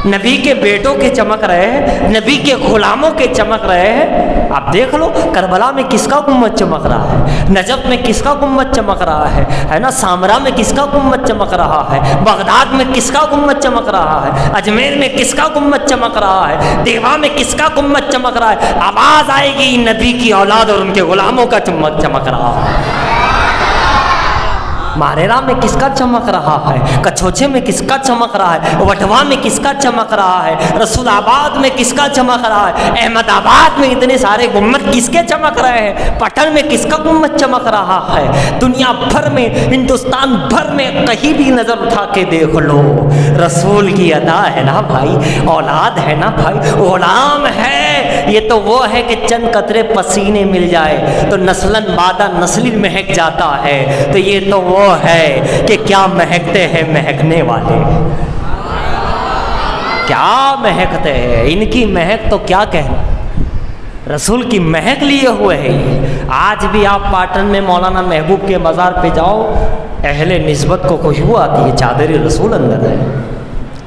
نبی کے بیٹوں کے چمک رہے ہیں, نبی کے غلاموں کے چمک رہے ہیں. آپ دیکھ لو کربلا میں کس کا گنبد چمک رہا ہے, نجف میں کس کا گنبد چمک رہا ہے نا, سامرا میں کس کا گنبد چمک رہا ہے, بغداد میں کس کا گنبد چمک رہا ہے, اجمیر میں کس کا گنبد چمک رہا ہے, دیوا میں کس کا گنبد چمک رہا ہے. آواز آئے گی نبی کی اولاد اور ان کے غلاموں کا چمک رہا ہے. ماریرا میں کس کا چمک رہا ہے, کچھوچے میں کس کا چمک رہا ہے, وٹوا میں کس کا چمک رہا ہے, رسول آباد میں کس کا چمک رہا ہے, احمد آباد میں اتنے سارے گنبد کس کے چمک رہے ہیں, پٹن میں کس کا گنبد چمک رہا ہے. دنیا بھر میں ہندوستان بھر میں کہیں بھی نظر اٹھا کے دیکھ لو رسول کی ادا ہے نا بھائی, اولاد ہے نا بھائی, غلام ہے. یہ تو وہ ہے کہ چند قطرے پسینے مل جائے تو نسلاً بعد نسل مہک جاتا ہے. تو یہ تو وہ ہے کہ کیا مہکتے ہیں مہکنے والے, کیا مہکتے ہیں, ان کی مہک تو کیا کہنا, رسول کی مہک لیے ہوئے ہیں. آج بھی آپ پاٹن میں مولانا محبوب کے مزار پہ جاؤ, اہل نسبت کو خوشبو آتی ہے, چادر رسول اندر ہے,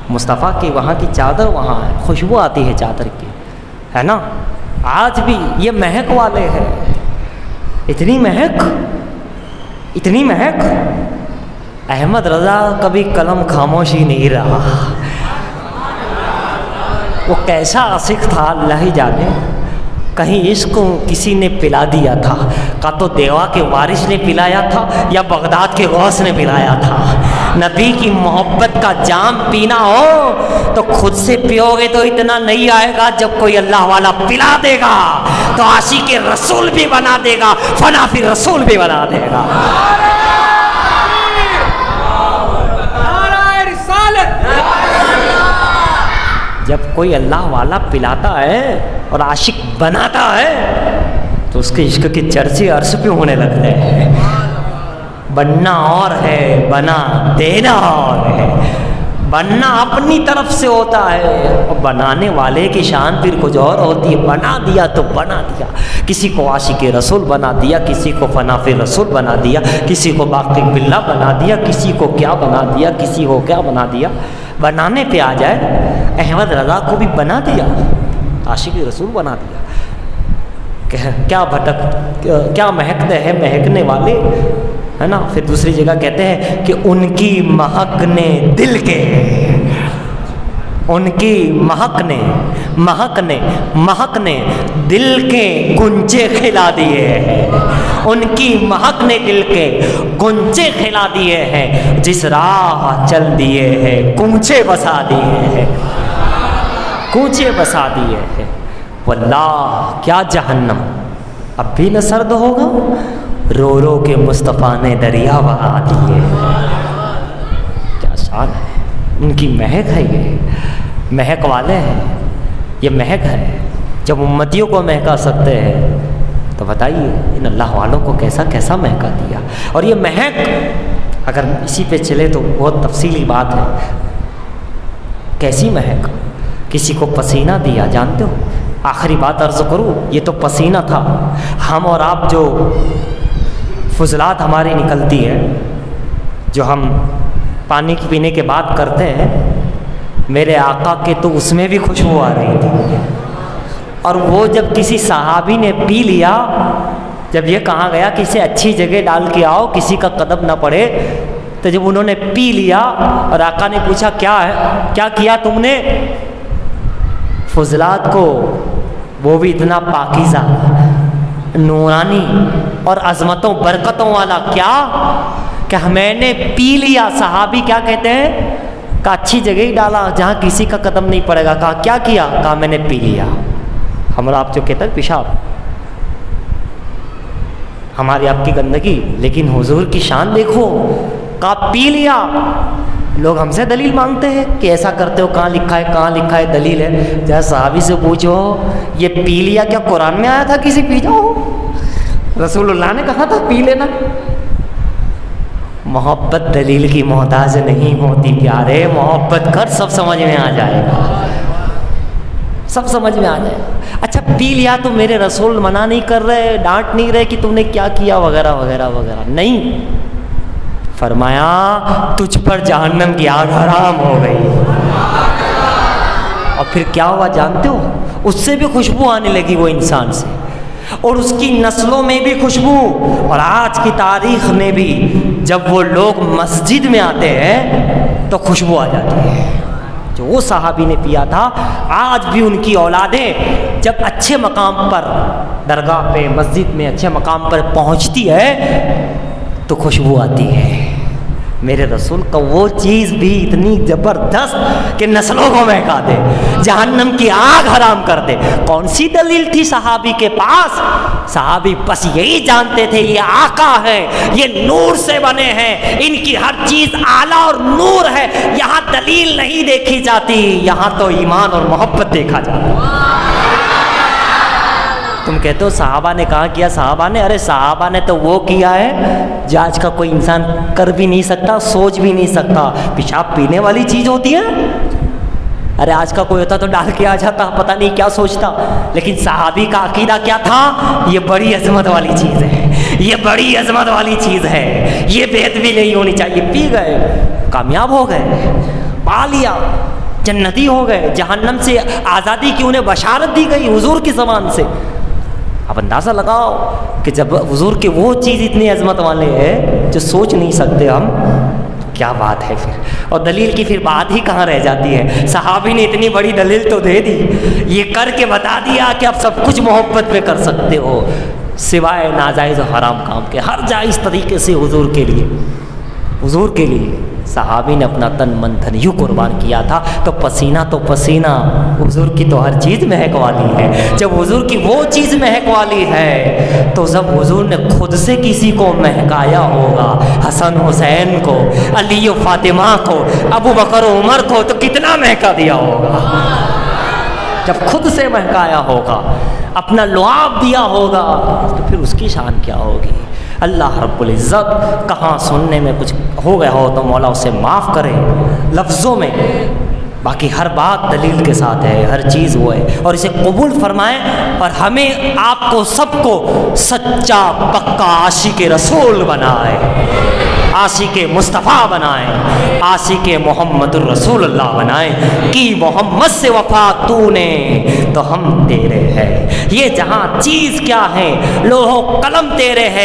مصطفیٰ کی وہاں کی چادر وہاں ہے, خوشبو آتی ہے چادر کی, ہے نا. آج بھی یہ مہک والے ہیں, اتنی مہک, اتنی مہک. احمد رضا کبھی قلم خاموش ہی نہیں رہا, وہ کیسا عاشق تھا اللہ ہی جانے. کہیں عشق کو کسی نے پلا دیا تھا, کا تو دیوا کے وارث نے پلایا تھا یا بغداد کے غوث نے پلایا تھا. نبی کی محبت کا جام پینا ہو تو خود سے پیو گے تو اتنا نہیں آئے گا, جب کوئی اللہ والا پلا دے گا تو عاشق رسول بھی بنا دے گا, فنا فی رسول بھی بنا دے گا. جب کوئی اللہ والا پلاتا ہے اور عاشق بناتا ہے تو اس کے عشق کے چرچے عرص پہ ہونے لگتے ہیں. بننا اور ہے, بنا دینا اور ہے. بننا اپنی طرف سے ہوتا ہے اور بنانے والے کی شان پھر کچھ اور ہوتی ہے. بنا دیا تو بنا دیا, کسی کو عاشق رسول بنا دیا, کسی کو فنا فی رسول بنا دیا, کسی کو باقی باللہ بنا دیا, کسی کو کیا بنا دیا, کسی کو کیا بنا دیا. بنانے پہ آ جائے, احمد رضا کو بھی بنا دیا, عاشق رسول بنا دیا. کیا بھٹک, کیا مہکتے ہیں مہکنے والے, ہے نا. پھر دوسری جگہ کہتے ہیں کہ ان کی مہک نے دل کے, ان کی مہک نے دل کے گنجے کھلا دیے ہیں. ان کی مہک نے دل کے گنجے کھلا دیے ہیں, جس راہ چل دیے ہیں کوچے بسا دیے ہیں, کوچے بسا دیے ہیں. واللہ کیا جہنم اب بھی نہ سرد ہوگا, رو رو کے مصطفیٰ نے دریا بہا دیے. کیا شان ہے, ان کی مہک ہے, یہ مہک والے ہیں, یہ مہک ہے. جب امتیوں کو مہکا سکتے ہیں تو بتائیے ان اللہ والوں کو کیسا کیسا مہکا دیا. اور یہ مہک اگر اسی پہ چلے تو بہت تفصیلی بات ہے. کیسی مہک, کسی کو پسینہ دیا, جانتے ہو. آخری بات عرض کروں, یہ تو پسینہ تھا. ہم اور آپ جو فضلات ہماری نکلتی ہے, جو ہم پانی پینے کے بعد کرتے ہیں, میرے آقا کے تو اس میں بھی خوشبو آ رہی تھی. اور وہ جب کسی صحابی نے پی لیا, جب یہ کہا گیا کہ اسے اچھی جگہ ڈال کے آؤ کسی کا قدم نہ پڑے, تو جب انہوں نے پی لیا اور آقا نے پوچھا کیا ہے, کیا کیا تم نے, فضلات کو, وہ بھی اتنا پاکیزہ نورانی اور عظمتوں برکتوں والا, کیا کہ میں نے پی لیا. صحابی کیا کہتے ہیں, کہ اچھی جگہ ہی ڈالا جہاں کسی کا قدم نہیں پڑے گا. کہا کیا کیا, کہا میں نے پی لیا. ہمارا آپ جو کہتے ہیں پیشاب, ہماری آپ کی گندگی, لیکن حضور کی شان دیکھو, کہا پی لیا. لوگ ہم سے دلیل مانگتے ہیں کہ ایسا کرتے ہو، کہاں لکھا ہے، کہاں لکھا ہے، دلیل ہے؟ جہاں صحابی سے پوچھو یہ پی لیا کیا قرآن میں آیا تھا کسی پی جاؤ؟ رسول اللہ نے کہا تھا پی لینا۔ محبت دلیل کی محتاج نہیں ہوتی پیارے، محبت کر سب سمجھ میں آ جائے گا، سب سمجھ میں آ جائے گا۔ اچھا پی لیا تو میرے رسول منع نہیں کر رہے، ڈانٹ نہیں رہے کہ تم نے کیا کیا وغیرہ وغیرہ وغیرہ، نہیں، فرمایا تجھ پر جہنم کی آگ حرام ہو گئی۔ اور پھر کیا ہوا جانتے ہو؟ اس سے بھی خوشبو آنے لگی وہ انسان سے، اور اس کی نسلوں میں بھی خوشبو، اور آج کی تاریخ میں بھی جب وہ لوگ مسجد میں آتے ہیں تو خوشبو آ جاتی ہے۔ جو وہ صحابی نے پیا تھا، آج بھی ان کی اولادیں جب اچھے مقام پر درگاہ پہ مسجد میں اچھے مقام پر پہنچتی ہے تو خوشبو آتی ہے۔ میرے رسول کا وہ چیز بھی اتنی زبردست کہ نسلوں کو مہکا دے، جہنم کی آگ حرام کر دے۔ کون سی دلیل تھی صحابی کے پاس؟ صحابی بس یہی جانتے تھے یہ آقا ہے، یہ نور سے بنے ہیں، ان کی ہر چیز اعلیٰ اور نور ہے، یہاں دلیل نہیں دیکھی جاتی، یہاں تو ایمان اور محبت دیکھا جاتا ہے۔ تم کہتے ہو صحابہ نے کہاں کیا؟ صحابہ نے، ارے صحابہ نے تو وہ کیا ہے جو آج کا کوئی انسان کر بھی نہیں سکتا، سوچ بھی نہیں سکتا۔ پیشاب پینے والی چیز ہوتی ہے، ارے آج کا کوئی ہوتا تو ڈال کے آ جاتا، پتہ نہیں کیا سوچتا، لیکن صحابی کا عقیدہ کیا تھا؟ یہ بڑی عظمت والی چیز ہے، یہ بڑی عظمت والی چیز ہے، یہ بےعد بھی نہیں ہونی چاہیے۔ پی گئے، کامیاب ہو گئے، پا لیا، جنتی ہو گئے، جہنم سے آزادی کی انہیں بشارت دی گئی حضور کی زبان سے۔ اب اندازہ لگاؤ کہ جب حضور کے وہ چیز اتنی عظمت والے ہے جو سوچ نہیں سکتے ہم، کیا بات ہے پھر؟ اور دلیل کی پھر بات ہی کہاں رہ جاتی ہے؟ صحابی نے اتنی بڑی دلیل تو دے دی، یہ کر کے بتا دیا کہ اب سب کچھ محبت پہ کر سکتے ہو سوائے ناجائز و حرام کام کے، ہر جائز طریقے سے حضور کے لیے، حضور کے لیے صحابی نے اپنا تن من دھن یوں قربان کیا تھا۔ تو پسینہ تو پسینہ، حضور کی تو ہر چیز مہک والی ہے۔ جب حضور کی وہ چیز مہک والی ہے تو جب حضور نے خود سے کسی کو مہکایا ہوگا، حسن حسین کو، علی و فاطمہ کو، ابو بکر و عمر کو، تو کتنا مہکا دیا ہوگا۔ جب خود سے مہکایا ہوگا، اپنا لعاب دیا ہوگا، تو پھر اس کی شان کیا ہوگی؟ اللہ رب العزت کہاں سننے میں کچھ ہو گیا ہو تو مولا اسے معاف کرے لفظوں میں، باقی ہر بات دلیل کے ساتھ ہے، ہر چیز وہ ہے، اور اسے قبول فرمائیں، اور ہمیں آپ کو سب کو سچا پکا عاشق رسول بنائے، عاشق مصطفیٰ بنائیں، عاشق محمد الرسول اللہ بنائیں کہ محمد سے وفا تو نے تو ہم تیرے ہیں، یہ جہاں چیز کیا ہے، لوح و قلم تیرے ہے۔